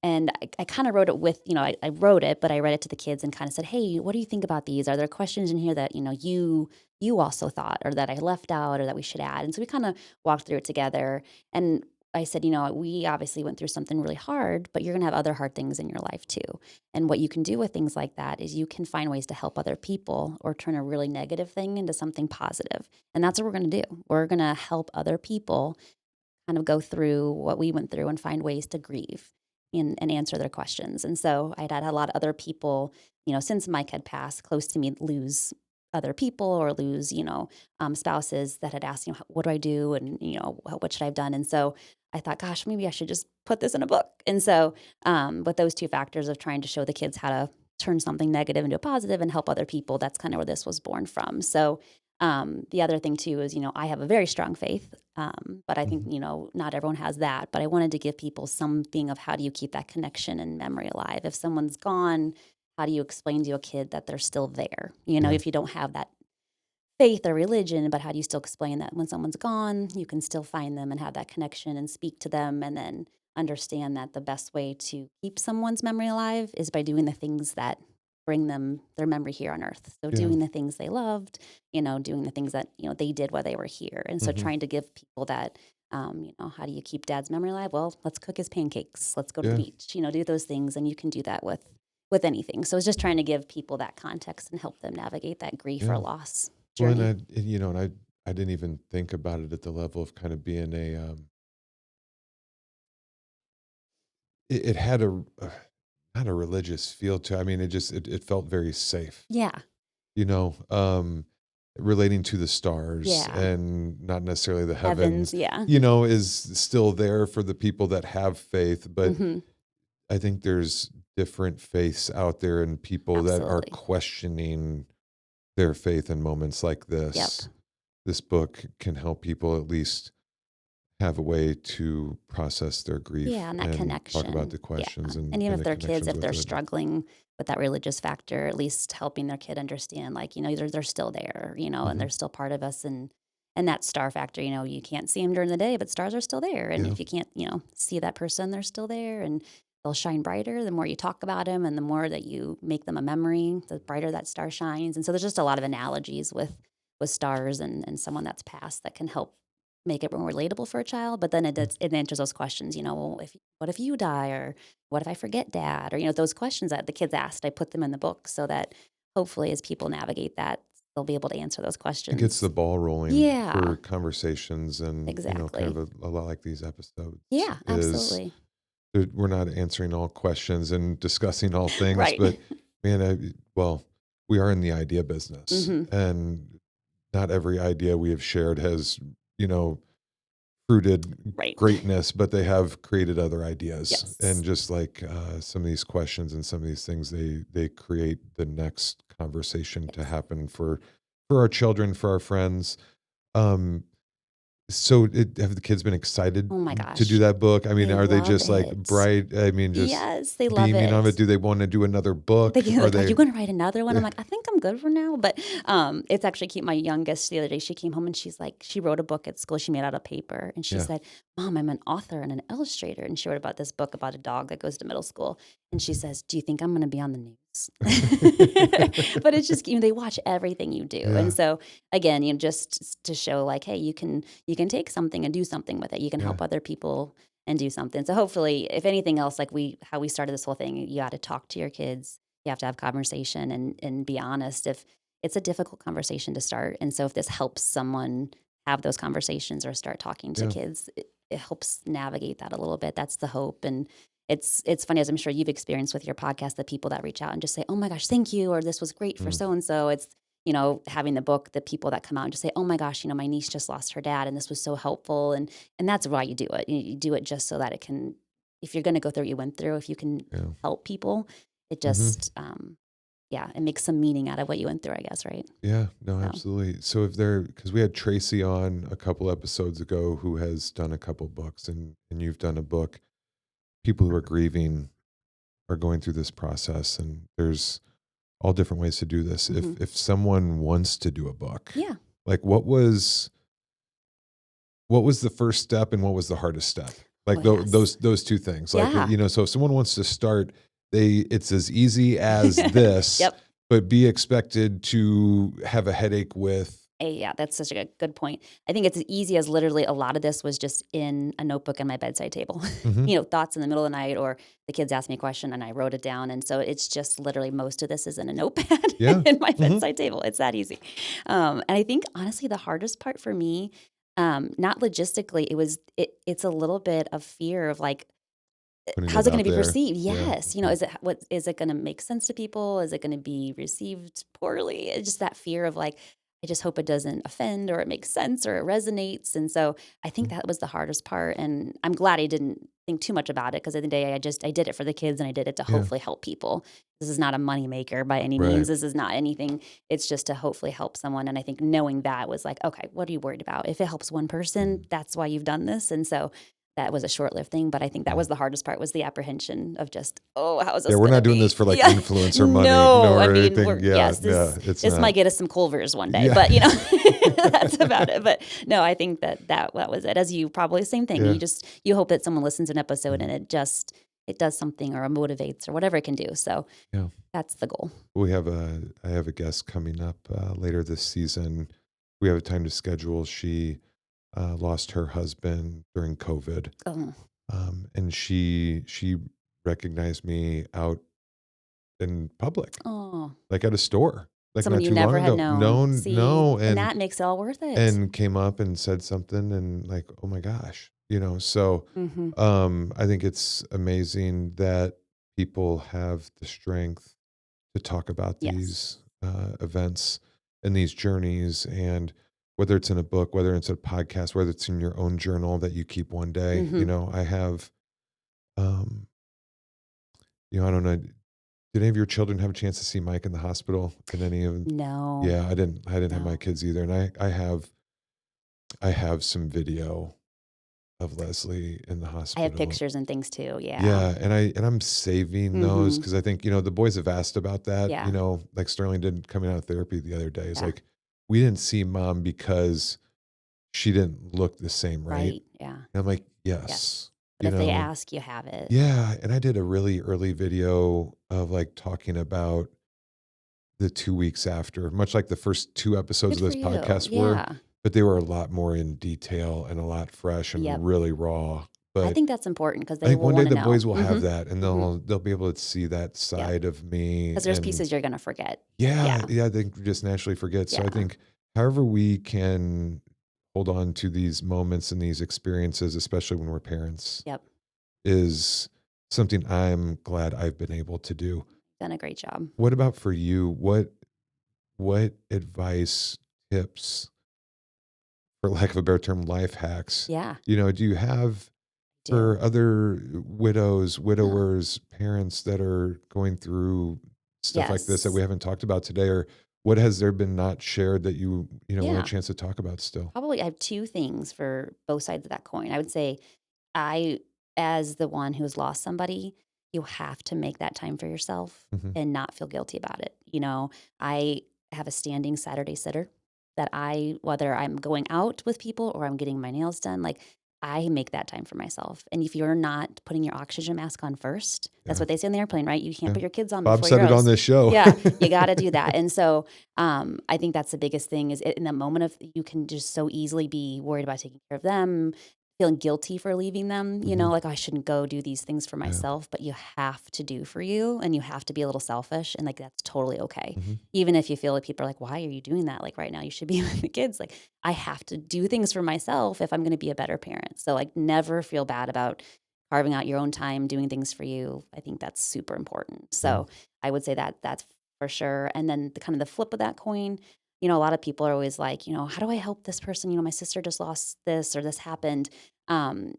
[SPEAKER 2] And I kind of wrote it with, I wrote it, but I read it to the kids and kind of said, hey, what do you think about these? Are there questions in here that, you also thought or that I left out or that we should add? And so we kind of walked through it together. And I said, we obviously went through something really hard, but you're going to have other hard things in your life too. And what you can do with things like that is you can find ways to help other people or turn a really negative thing into something positive. And that's what we're going to do. We're going to help other people kind of go through what we went through and find ways to grieve and answer their questions. And so I'd had a lot of other people, since Mike had passed close to me, lose other people or lose, spouses that had asked, what do I do? And, what should I have done? And so I thought, gosh, maybe I should just put this in a book. And so with those two factors of trying to show the kids how to turn something negative into a positive and help other people, that's kind of where this was born from. So the other thing too is, I have a very strong faith, but I think,
[SPEAKER 1] Hmm.
[SPEAKER 2] not everyone has that. But I wanted to give people something of how do you keep that connection and memory alive? If someone's gone, how do you explain to a kid that they're still there?
[SPEAKER 1] Yeah.
[SPEAKER 2] If you don't have that faith or religion, but how do you still explain that when someone's gone, you can still find them and have that connection and speak to them and then understand that the best way to keep someone's memory alive is by doing the things that bring them their memory here on earth. So
[SPEAKER 1] Yeah.
[SPEAKER 2] doing the things they loved, doing the things that, they did while they were here. And so
[SPEAKER 1] Hmm.
[SPEAKER 2] trying to give people that, how do you keep dad's memory alive? Well, let's cook his pancakes. Let's go to the
[SPEAKER 1] Yeah.
[SPEAKER 2] beach, do those things. And you can do that with anything. So it's just trying to give people that context and help them navigate that grief or
[SPEAKER 1] Yeah.
[SPEAKER 2] loss
[SPEAKER 1] Well, and
[SPEAKER 2] journey.
[SPEAKER 1] I didn't even think about it at the level of kind of being it had not a religious feel to. I mean, it felt very safe.
[SPEAKER 2] Yeah.
[SPEAKER 1] You know, relating to the stars
[SPEAKER 2] Yeah.
[SPEAKER 1] and not necessarily the
[SPEAKER 2] Heavens.
[SPEAKER 1] heavens.
[SPEAKER 2] Yeah.
[SPEAKER 1] Is still there for the people that have faith, but
[SPEAKER 2] Hmm.
[SPEAKER 1] I think there's different faiths out there and people that are
[SPEAKER 2] Absolutely.
[SPEAKER 1] questioning their faith in moments like
[SPEAKER 2] Yep.
[SPEAKER 1] this. This book can help people at least have a way to process their grief
[SPEAKER 2] Yeah. And that
[SPEAKER 1] and talk about
[SPEAKER 2] connection.
[SPEAKER 1] the
[SPEAKER 2] Yeah.
[SPEAKER 1] questions
[SPEAKER 2] And even
[SPEAKER 1] and
[SPEAKER 2] if
[SPEAKER 1] the
[SPEAKER 2] they're kids,
[SPEAKER 1] connections
[SPEAKER 2] if
[SPEAKER 1] with
[SPEAKER 2] they're
[SPEAKER 1] it.
[SPEAKER 2] struggling with that religious factor, at least helping their kid understand, like, they're still there, and
[SPEAKER 1] Hmm.
[SPEAKER 2] they're still part of us. And that star factor, you can't see them during the day, but stars are still there. And
[SPEAKER 1] Yeah.
[SPEAKER 2] if you can't, see that person, they're still there. And they'll shine brighter the more you talk about them and the more that you make them a memory, the brighter that star shines. And so there's just a lot of analogies with stars and someone that's passed that can help make it more relatable for a child. But then it answers those questions, well, what if you die, or what if I forget dad, or those questions that the kids asked, I put them in the book so that hopefully as people navigate that, they'll be able to answer those
[SPEAKER 1] It gets the
[SPEAKER 2] questions.
[SPEAKER 1] ball rolling
[SPEAKER 2] Yeah,
[SPEAKER 1] for conversations, and kind of
[SPEAKER 2] exactly.
[SPEAKER 1] a lot like these episodes
[SPEAKER 2] Yeah,
[SPEAKER 1] is
[SPEAKER 2] absolutely.
[SPEAKER 1] we're not answering all questions and discussing all things,
[SPEAKER 2] Right.
[SPEAKER 1] but man, well, we are in the idea business,
[SPEAKER 2] Hmm.
[SPEAKER 1] and not every idea we have shared has, you know, fruited
[SPEAKER 2] Right.
[SPEAKER 1] greatness, but they have created other ideas.
[SPEAKER 2] Yes.
[SPEAKER 1] And just like some of these questions and some of these things, they create the next conversation to
[SPEAKER 2] Yes.
[SPEAKER 1] happen for our children, for our friends. Um, So have the kids been excited
[SPEAKER 2] Oh my
[SPEAKER 1] to do
[SPEAKER 2] gosh.
[SPEAKER 1] that book? I mean,
[SPEAKER 2] They
[SPEAKER 1] are they
[SPEAKER 2] love
[SPEAKER 1] just like
[SPEAKER 2] it.
[SPEAKER 1] bright? I mean, just
[SPEAKER 2] Yes, they love
[SPEAKER 1] beaming on it?
[SPEAKER 2] it.
[SPEAKER 1] Do they want to do another book?
[SPEAKER 2] They're
[SPEAKER 1] Are
[SPEAKER 2] like, "Are
[SPEAKER 1] they?
[SPEAKER 2] you gonna write another one?" I'm
[SPEAKER 1] Yeah.
[SPEAKER 2] like, "I think I'm good for now." But, it's actually cute. My youngest the other day, she came home and she's like she wrote a book at school she made out of paper, and she
[SPEAKER 1] Yeah.
[SPEAKER 2] said, "Mom, I'm an author and an illustrator." And she wrote about this book about a dog that goes to middle school, and she says, "Do you think I'm gonna be on the news?" But it's just, they watch everything you do, and
[SPEAKER 1] Yeah.
[SPEAKER 2] so, again, just to show, like, hey, you can take something and do something with it. You can
[SPEAKER 1] Yeah.
[SPEAKER 2] help other people and do something. So hopefully, if anything else, like how we started this whole thing, you got to talk to your kids. You have to have conversation and be honest. If it's a difficult conversation to start, and so if this helps someone have those conversations or start talking to
[SPEAKER 1] Yeah.
[SPEAKER 2] kids, it helps navigate that a little bit. That's the hope. And it's funny, as I'm sure you've experienced with your podcast, the people that reach out and just say, "Oh my gosh, thank you," or "This was great for
[SPEAKER 1] Mm.
[SPEAKER 2] so and so." It's having the book, the people that come out and just say, "Oh my gosh, my niece just lost her dad, and this was so helpful." And that's why you do it. You do it just so that it can, if you're going to go through what you went through, if you can
[SPEAKER 1] Yeah.
[SPEAKER 2] help people, it
[SPEAKER 1] Hmm.
[SPEAKER 2] just, yeah, it makes some meaning out of what you went through, I guess, right?
[SPEAKER 1] Yeah. No,
[SPEAKER 2] So,
[SPEAKER 1] absolutely. So if because we had Tracy on a couple episodes ago who has done a couple books, and you've done a book. People who are grieving are going through this process, and there's all different ways to do this.
[SPEAKER 2] mhm.
[SPEAKER 1] If someone wants to do a book,
[SPEAKER 2] Yeah.
[SPEAKER 1] like what was the first step and what was the hardest step? Like
[SPEAKER 2] Oh, yes.
[SPEAKER 1] those two things. Like
[SPEAKER 2] Yeah.
[SPEAKER 1] so if someone wants to start, it's as easy as this,
[SPEAKER 2] Yep.
[SPEAKER 1] but be expected to have a headache with.
[SPEAKER 2] Yeah, that's such a good point. I think it's as easy as literally a lot of this was just in a notebook on my bedside table.
[SPEAKER 1] Mhm.
[SPEAKER 2] Thoughts in the middle of the night, or the kids asked me a question and I wrote it down. And so it's just literally most of this is in a notepad
[SPEAKER 1] Yeah.
[SPEAKER 2] in my
[SPEAKER 1] Mhm.
[SPEAKER 2] bedside table. It's that easy. And I think honestly, the hardest part for me, not logistically, it's a little bit of fear of like,
[SPEAKER 1] Putting
[SPEAKER 2] how's
[SPEAKER 1] it
[SPEAKER 2] it gonna
[SPEAKER 1] out
[SPEAKER 2] be
[SPEAKER 1] there.
[SPEAKER 2] perceived?
[SPEAKER 1] Yeah.
[SPEAKER 2] Yes. Is it gonna make sense to people? Is it gonna be received poorly? It's just that fear of like, I just hope it doesn't offend or it makes sense or it resonates. And so I think
[SPEAKER 1] Mhm.
[SPEAKER 2] that was the hardest part. And I'm glad I didn't think too much about it, because at the end of the day, I did it for the kids and I did it to
[SPEAKER 1] Yeah.
[SPEAKER 2] hopefully help people. This is not a moneymaker by any
[SPEAKER 1] Right.
[SPEAKER 2] means. This is not anything. It's just to hopefully help someone. And I think knowing that was like, okay, what are you worried about? If it helps one person, that's why you've done this. And so that was a short-lived thing, but I think that
[SPEAKER 1] Yeah.
[SPEAKER 2] was the hardest part, was the apprehension of just, "Oh, how is
[SPEAKER 1] Yeah,
[SPEAKER 2] this
[SPEAKER 1] we're
[SPEAKER 2] gonna
[SPEAKER 1] not doing this
[SPEAKER 2] be?"
[SPEAKER 1] for like
[SPEAKER 2] Yeah.
[SPEAKER 1] influencer money, no,
[SPEAKER 2] No, I
[SPEAKER 1] or
[SPEAKER 2] mean,
[SPEAKER 1] anything. Yeah, yeah, it's
[SPEAKER 2] this
[SPEAKER 1] not.
[SPEAKER 2] might get us some Culvers one day,
[SPEAKER 1] Yeah.
[SPEAKER 2] but, that's about it. But, no, I think that was it. As you probably same thing.
[SPEAKER 1] Yeah.
[SPEAKER 2] You hope that someone listens to an episode
[SPEAKER 1] Mhm.
[SPEAKER 2] and it does something or it motivates or whatever it can do. So,
[SPEAKER 1] Yeah.
[SPEAKER 2] that's the goal.
[SPEAKER 1] I have a guest coming up later this season. We have a time to schedule. She lost her husband during COVID,
[SPEAKER 2] Oh,
[SPEAKER 1] and she recognized me out in public,
[SPEAKER 2] oh,
[SPEAKER 1] like at a store, like
[SPEAKER 2] someone
[SPEAKER 1] not
[SPEAKER 2] you
[SPEAKER 1] too long
[SPEAKER 2] never had
[SPEAKER 1] ago.
[SPEAKER 2] known.
[SPEAKER 1] No,
[SPEAKER 2] See,
[SPEAKER 1] no,
[SPEAKER 2] and that makes it all worth it.
[SPEAKER 1] and came up and said something, and like, oh my gosh, So,
[SPEAKER 2] Mhm.
[SPEAKER 1] I think it's amazing that people have the strength to talk about
[SPEAKER 2] Yes.
[SPEAKER 1] these events and these journeys, and whether it's in a book, whether it's a podcast, whether it's in your own journal that you keep one day.
[SPEAKER 2] Mhm.
[SPEAKER 1] I have, um, I don't know. Did any of your children have a chance to see Mike in the hospital? In any of?
[SPEAKER 2] No.
[SPEAKER 1] Yeah, I didn't. I didn't have my
[SPEAKER 2] No.
[SPEAKER 1] kids either, and I have some video of Leslie in the
[SPEAKER 2] I have
[SPEAKER 1] hospital.
[SPEAKER 2] pictures and things too, yeah.
[SPEAKER 1] Yeah, and I'm saving those
[SPEAKER 2] Mhm.
[SPEAKER 1] because I think, the boys have asked about that,
[SPEAKER 2] Yeah,
[SPEAKER 1] like Sterling did coming out of therapy the other day. It's
[SPEAKER 2] yeah,
[SPEAKER 1] like, we didn't see mom because she didn't look the same, right?
[SPEAKER 2] right, yeah,
[SPEAKER 1] And I'm like,
[SPEAKER 2] yes.
[SPEAKER 1] yes,
[SPEAKER 2] But if they ask, you have it.
[SPEAKER 1] yeah. And I did a really early video of like talking about the 2 weeks after, much like the first two episodes
[SPEAKER 2] Good
[SPEAKER 1] of
[SPEAKER 2] for
[SPEAKER 1] this
[SPEAKER 2] you,
[SPEAKER 1] podcast were,
[SPEAKER 2] yeah,
[SPEAKER 1] but they were a lot more in detail and a lot fresh
[SPEAKER 2] yep.
[SPEAKER 1] and really raw.
[SPEAKER 2] I
[SPEAKER 1] But
[SPEAKER 2] think that's important because
[SPEAKER 1] I
[SPEAKER 2] they
[SPEAKER 1] think
[SPEAKER 2] will
[SPEAKER 1] one day
[SPEAKER 2] wanna
[SPEAKER 1] the
[SPEAKER 2] know.
[SPEAKER 1] boys will have
[SPEAKER 2] Mhm,
[SPEAKER 1] that, and
[SPEAKER 2] mhm,
[SPEAKER 1] they'll be able to see that
[SPEAKER 2] yep.
[SPEAKER 1] side of me.
[SPEAKER 2] Because there's
[SPEAKER 1] And
[SPEAKER 2] pieces you're gonna forget.
[SPEAKER 1] yeah,
[SPEAKER 2] Yeah,
[SPEAKER 1] yeah, I think we just naturally forget. So I
[SPEAKER 2] yeah,
[SPEAKER 1] think however we can hold on to these moments and these experiences, especially when we're parents,
[SPEAKER 2] yep,
[SPEAKER 1] is something I'm glad I've been able to do.
[SPEAKER 2] done a great job.
[SPEAKER 1] What about for you? What advice, tips for lack of a better term, life hacks.
[SPEAKER 2] Yeah,
[SPEAKER 1] Do you have
[SPEAKER 2] do.
[SPEAKER 1] for other widows,
[SPEAKER 2] Uh,
[SPEAKER 1] widowers, parents that are going through stuff like this that we
[SPEAKER 2] yes.
[SPEAKER 1] haven't talked about today, or what has there been not shared that you want a
[SPEAKER 2] Yeah.
[SPEAKER 1] chance to talk about still?
[SPEAKER 2] Probably I have two things for both sides of that coin. I would say I, as the one who's lost somebody, you have to make that time for yourself
[SPEAKER 1] Hmm.
[SPEAKER 2] and not feel guilty about it. I have a standing Saturday sitter that whether I'm going out with people or I'm getting my nails done, like I make that time for myself. And if you're not putting your oxygen mask on first, that's
[SPEAKER 1] Yeah.
[SPEAKER 2] what they say on the airplane, right? You can't
[SPEAKER 1] Yeah.
[SPEAKER 2] put your kids on
[SPEAKER 1] Bob
[SPEAKER 2] before
[SPEAKER 1] said it on
[SPEAKER 2] yours.
[SPEAKER 1] this show.
[SPEAKER 2] Yeah, you got to do that. And so I think that's the biggest thing is in that moment of you can just so easily be worried about taking care of them, feeling guilty for leaving them,
[SPEAKER 1] Hmm.
[SPEAKER 2] like, "Oh, I shouldn't go do these things for
[SPEAKER 1] Yeah.
[SPEAKER 2] myself," but you have to do for you, and you have to be a little selfish, and, like, that's totally okay.
[SPEAKER 1] Hmm.
[SPEAKER 2] Even if you feel like people are like, "Why are you doing that? Like, right now, you should be with the kids." Like, I have to do things for myself if I'm gonna be a better parent. So, like, never feel bad about carving out your own time, doing things for you. I think that's super important.
[SPEAKER 1] Yeah.
[SPEAKER 2] So, I would say that that's for sure, and then the kind of the flip of that coin, a lot of people are always like, "How do I help this person? My sister just lost this or this happened." Um,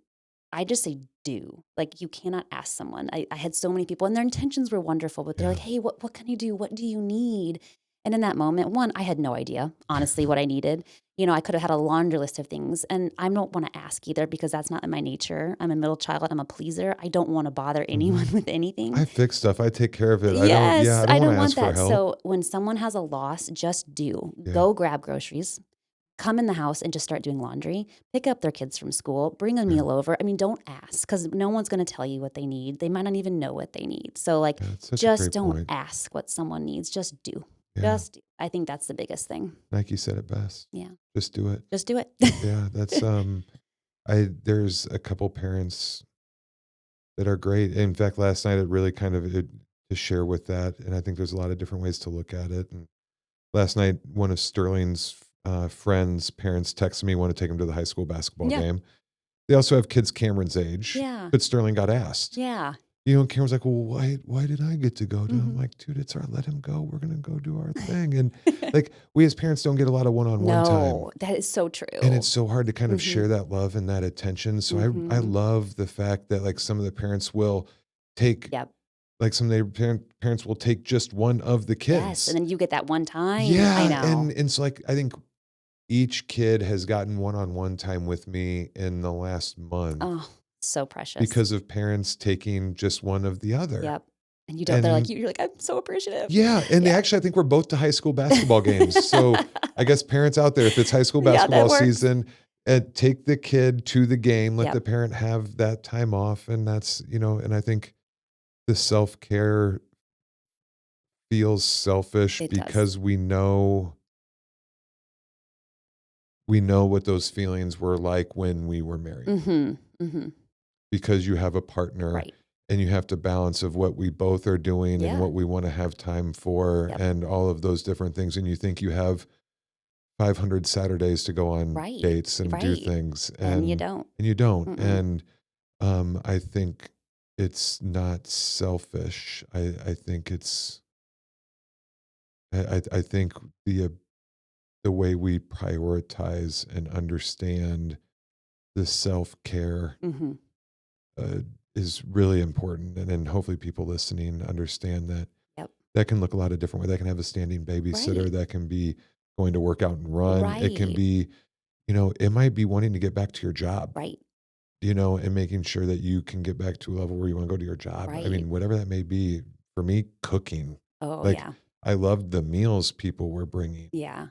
[SPEAKER 2] I just say do. Like, you cannot ask someone. I had so many people and their intentions were wonderful, but they're
[SPEAKER 1] Yeah.
[SPEAKER 2] like, "Hey, what can you do? What do you need?" And in that moment, one, I had no idea, honestly, what I needed. I could have had a laundry list of things, and I don't want to ask either because that's not in my nature. I'm a middle child. I'm a pleaser. I don't want to bother
[SPEAKER 1] Hmm.
[SPEAKER 2] anyone with anything.
[SPEAKER 1] I fix stuff. I take care of it.
[SPEAKER 2] Yes,
[SPEAKER 1] I don't
[SPEAKER 2] I
[SPEAKER 1] want to
[SPEAKER 2] don't want
[SPEAKER 1] ask for
[SPEAKER 2] that.
[SPEAKER 1] help.
[SPEAKER 2] So when someone has a loss, just do.
[SPEAKER 1] Yeah.
[SPEAKER 2] Go grab groceries, come in the house and just start doing laundry, pick up their kids from school, bring a
[SPEAKER 1] Yeah.
[SPEAKER 2] meal over. I mean, don't ask because no one's going to tell you what they need. They might not even know what they need. So, like,
[SPEAKER 1] Yeah. It's such a
[SPEAKER 2] just
[SPEAKER 1] great
[SPEAKER 2] don't
[SPEAKER 1] point.
[SPEAKER 2] ask what someone needs. Just do.
[SPEAKER 1] Yeah.
[SPEAKER 2] Just do. I think that's the biggest thing.
[SPEAKER 1] Nike said it best.
[SPEAKER 2] Yeah.
[SPEAKER 1] Just do it.
[SPEAKER 2] Just do it.
[SPEAKER 1] Yeah. There's a couple parents that are great. In fact, last night it really to share with that, and I think there's a lot of different ways to look at it. And last night, one of Sterling's friends' parents texted me, want to take him to the high school basketball
[SPEAKER 2] Yeah.
[SPEAKER 1] game. They also have kids Cameron's age,
[SPEAKER 2] Yeah.
[SPEAKER 1] but Sterling got asked.
[SPEAKER 2] Yeah.
[SPEAKER 1] And Cameron's like, "Well, why did I get to go?" I'm
[SPEAKER 2] Hmm.
[SPEAKER 1] like, "Dude, it's our let him go. We're gonna go do our thing." And like, we as parents don't get a lot of one-on-one time.
[SPEAKER 2] No, that is so
[SPEAKER 1] And
[SPEAKER 2] true.
[SPEAKER 1] it's so hard to kind of
[SPEAKER 2] Hmm.
[SPEAKER 1] share that love and that attention. So I
[SPEAKER 2] Hmm.
[SPEAKER 1] love the fact that like some of the parents will take
[SPEAKER 2] Yep.
[SPEAKER 1] like some of their parents will take just one of the
[SPEAKER 2] Yes. And
[SPEAKER 1] kids.
[SPEAKER 2] then you get that one time. I
[SPEAKER 1] Yeah,
[SPEAKER 2] know.
[SPEAKER 1] and so like I think each kid has gotten one-on-one time with me in the last month
[SPEAKER 2] Oh, so precious.
[SPEAKER 1] because of parents taking just one of the other.
[SPEAKER 2] Yep. And you don't they're like
[SPEAKER 1] And
[SPEAKER 2] you're like, "I'm so appreciative."
[SPEAKER 1] yeah, and they
[SPEAKER 2] Yeah.
[SPEAKER 1] actually I think we're both to high school basketball games. So I guess parents out there, if it's high school
[SPEAKER 2] Yeah, that
[SPEAKER 1] basketball
[SPEAKER 2] works.
[SPEAKER 1] season, take the kid to the game, let
[SPEAKER 2] Yep.
[SPEAKER 1] the parent have that time off. And and I think the self-care feels selfish
[SPEAKER 2] It does.
[SPEAKER 1] because we know what those feelings were like when we were married.
[SPEAKER 2] Mhm. Mhm.
[SPEAKER 1] Because you have a partner
[SPEAKER 2] Right.
[SPEAKER 1] and you have to balance of what we both are doing and
[SPEAKER 2] Yeah.
[SPEAKER 1] what we want to have time for
[SPEAKER 2] Yep.
[SPEAKER 1] and all of those different things. And you think you have 500 Saturdays to go on
[SPEAKER 2] Right.
[SPEAKER 1] dates and do
[SPEAKER 2] Right.
[SPEAKER 1] things,
[SPEAKER 2] And you don't.
[SPEAKER 1] and you don't.
[SPEAKER 2] Mm-mm.
[SPEAKER 1] And I think it's not selfish. I think I think the way we prioritize and understand the self-care
[SPEAKER 2] Mhm.
[SPEAKER 1] uh, is really important. And then hopefully people listening understand that
[SPEAKER 2] Yep.
[SPEAKER 1] that can look a lot of different ways. That can have a standing babysitter.
[SPEAKER 2] Right.
[SPEAKER 1] That can be going to work out and run. It can
[SPEAKER 2] Right.
[SPEAKER 1] be, it might be wanting to get back to your job,
[SPEAKER 2] Right.
[SPEAKER 1] and making sure that you can get back to a level where you want to go to your job. I
[SPEAKER 2] Right.
[SPEAKER 1] mean, whatever that may be. For me, cooking.
[SPEAKER 2] Oh,
[SPEAKER 1] Like,
[SPEAKER 2] yeah.
[SPEAKER 1] I loved the meals people were bringing.
[SPEAKER 2] Yeah.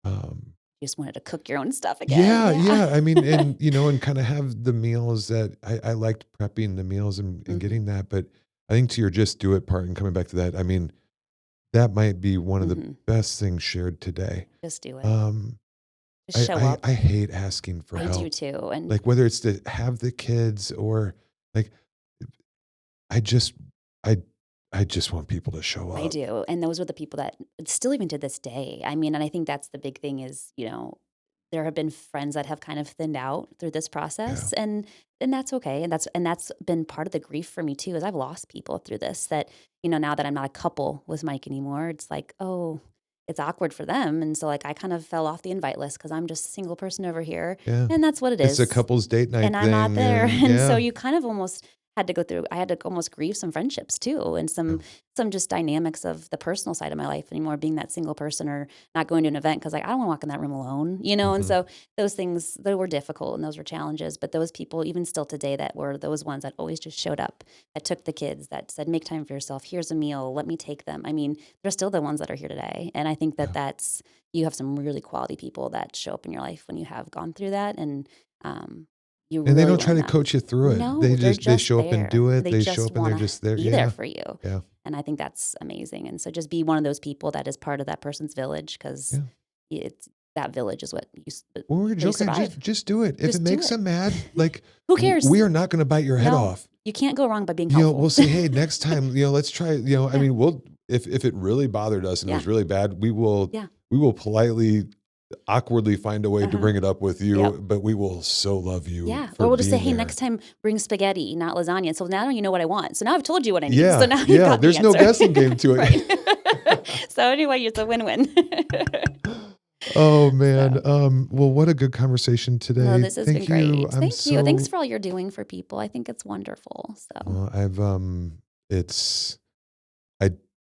[SPEAKER 1] Um,
[SPEAKER 2] You just wanted to cook your own stuff again.
[SPEAKER 1] yeah,
[SPEAKER 2] Yeah.
[SPEAKER 1] yeah. I mean, and kind of have the meals that I liked prepping the meals and
[SPEAKER 2] Mhm.
[SPEAKER 1] getting that. But I think to your just do it part and coming back to that, I mean, that might be one of the
[SPEAKER 2] Mhm.
[SPEAKER 1] best things shared today.
[SPEAKER 2] Just do it.
[SPEAKER 1] Um,
[SPEAKER 2] Just show up.
[SPEAKER 1] I hate asking for
[SPEAKER 2] I do
[SPEAKER 1] help.
[SPEAKER 2] too, and
[SPEAKER 1] Like whether it's to have the kids or like I just I I just want people to show
[SPEAKER 2] I
[SPEAKER 1] up.
[SPEAKER 2] do, and those were the people that still even to this day. I mean, and I think that's the big thing is, there have been friends that have kind of thinned out through this
[SPEAKER 1] Yeah.
[SPEAKER 2] process, and that's okay, and that's been part of the grief for me too. Is I've lost people through this that now that I'm not a couple with Mike anymore, it's like, oh. it's awkward for them. And so like I kind of fell off the invite list because I'm just a single person over here.
[SPEAKER 1] Yeah.
[SPEAKER 2] And that's what it
[SPEAKER 1] It's
[SPEAKER 2] is.
[SPEAKER 1] a couple's date night
[SPEAKER 2] And
[SPEAKER 1] thing.
[SPEAKER 2] I'm not there. And so
[SPEAKER 1] yeah.
[SPEAKER 2] you kind of almost had to go through, I had to almost grieve some friendships too, and some just dynamics of the personal side of my life anymore, being that single person or not going to an event because like I don't want to walk in that room alone, you know? And so those things, they were difficult and those were challenges, but those people, even still today, that were those ones that always just showed up, that took the kids, that said, make time for yourself, here's a meal, let me take them. I mean, they're still the ones that are here today. And I think that that's, you have some really quality people that show up in your life when you have gone through that. And,
[SPEAKER 1] and they don't try to coach you through it.
[SPEAKER 2] No,
[SPEAKER 1] they show up and do it.
[SPEAKER 2] They
[SPEAKER 1] They
[SPEAKER 2] just
[SPEAKER 1] show up and they're
[SPEAKER 2] wanna
[SPEAKER 1] just there.
[SPEAKER 2] be there for you.
[SPEAKER 1] Yeah.
[SPEAKER 2] And I think that's amazing. And so just be one of those people that is part of that person's village, because it's that village is what you.
[SPEAKER 1] Well, we're joking. Just do it. If it makes them mad, like
[SPEAKER 2] who cares?
[SPEAKER 1] We are not going to bite your head off.
[SPEAKER 2] You can't go wrong by being helpful.
[SPEAKER 1] We'll say, hey, next time, let's try. I mean, we'll if it really bothered us and it was really bad, we will politely, awkwardly find a way to bring it up with you, but we will so love you.
[SPEAKER 2] Yeah. Or we'll just say, hey, next time bring spaghetti, not lasagna. So now you know what I want. So now I've told you what I need.
[SPEAKER 1] Yeah.
[SPEAKER 2] So now you got
[SPEAKER 1] there's
[SPEAKER 2] the
[SPEAKER 1] no
[SPEAKER 2] answer.
[SPEAKER 1] guessing game to it.
[SPEAKER 2] So anyway, it's a win-win.
[SPEAKER 1] Oh man. Well, what a good conversation today.
[SPEAKER 2] No, this has been great. Thank you.
[SPEAKER 1] So,
[SPEAKER 2] Thanks for all you're doing for people. I think it's wonderful. So
[SPEAKER 1] well, I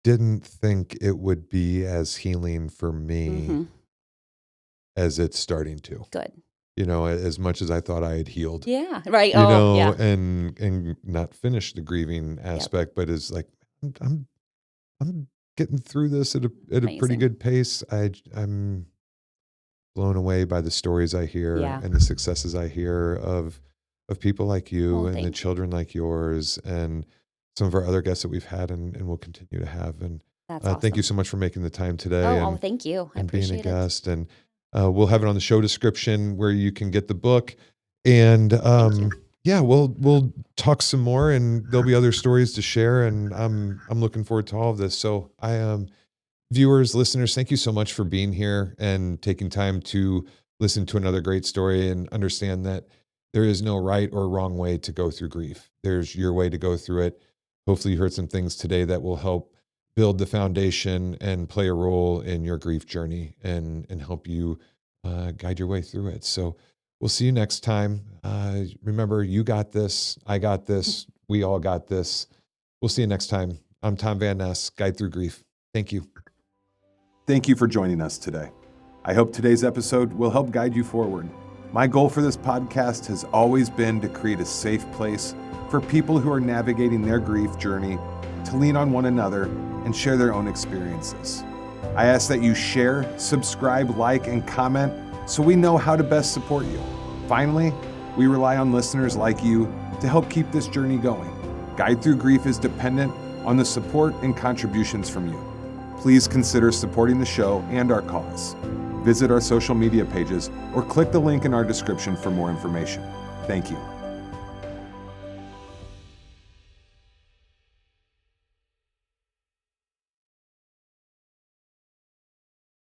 [SPEAKER 1] didn't think it would be as healing for me as it's starting to.
[SPEAKER 2] Good.
[SPEAKER 1] As much as I thought I had healed.
[SPEAKER 2] Yeah. Right.
[SPEAKER 1] And not finished the grieving aspect, but is like I'm getting through this at a pretty good pace. I'm blown away by the stories I hear and the successes I hear of people like you and the children like yours and some of our other guests that we've had and will continue to have. And
[SPEAKER 2] that's awesome.
[SPEAKER 1] Thank you so much for making the time today.
[SPEAKER 2] Oh, thank you. I appreciate
[SPEAKER 1] being a guest. And we'll have it on the show description where you can get the book. And we'll talk some more, and there'll be other stories to share. And I'm looking forward to all of this. So viewers, listeners, thank you so much for being here and taking time to listen to another great story and understand that there is no right or wrong way to go through grief. There's your way to go through it. Hopefully you heard some things today that will help build the foundation and play a role in your grief journey and help you guide your way through it. So we'll see you next time. Remember, you got this. I got this. We all got this. We'll see you next time. I'm Tom Van Ness, Guide Through Grief. Thank you. Thank you for joining us today. I hope today's episode will help guide you forward. My goal for this podcast has always been to create a safe place for people who are navigating their grief journey to lean on one another and share their own experiences. I ask that you share, subscribe, like, and comment so we know how to best support you. Finally, we rely on listeners like you to help keep this journey going. Guide Through Grief is dependent on the support and contributions from you. Please consider supporting the show and our cause. Visit our social media pages or click the link in our description for more information. Thank you.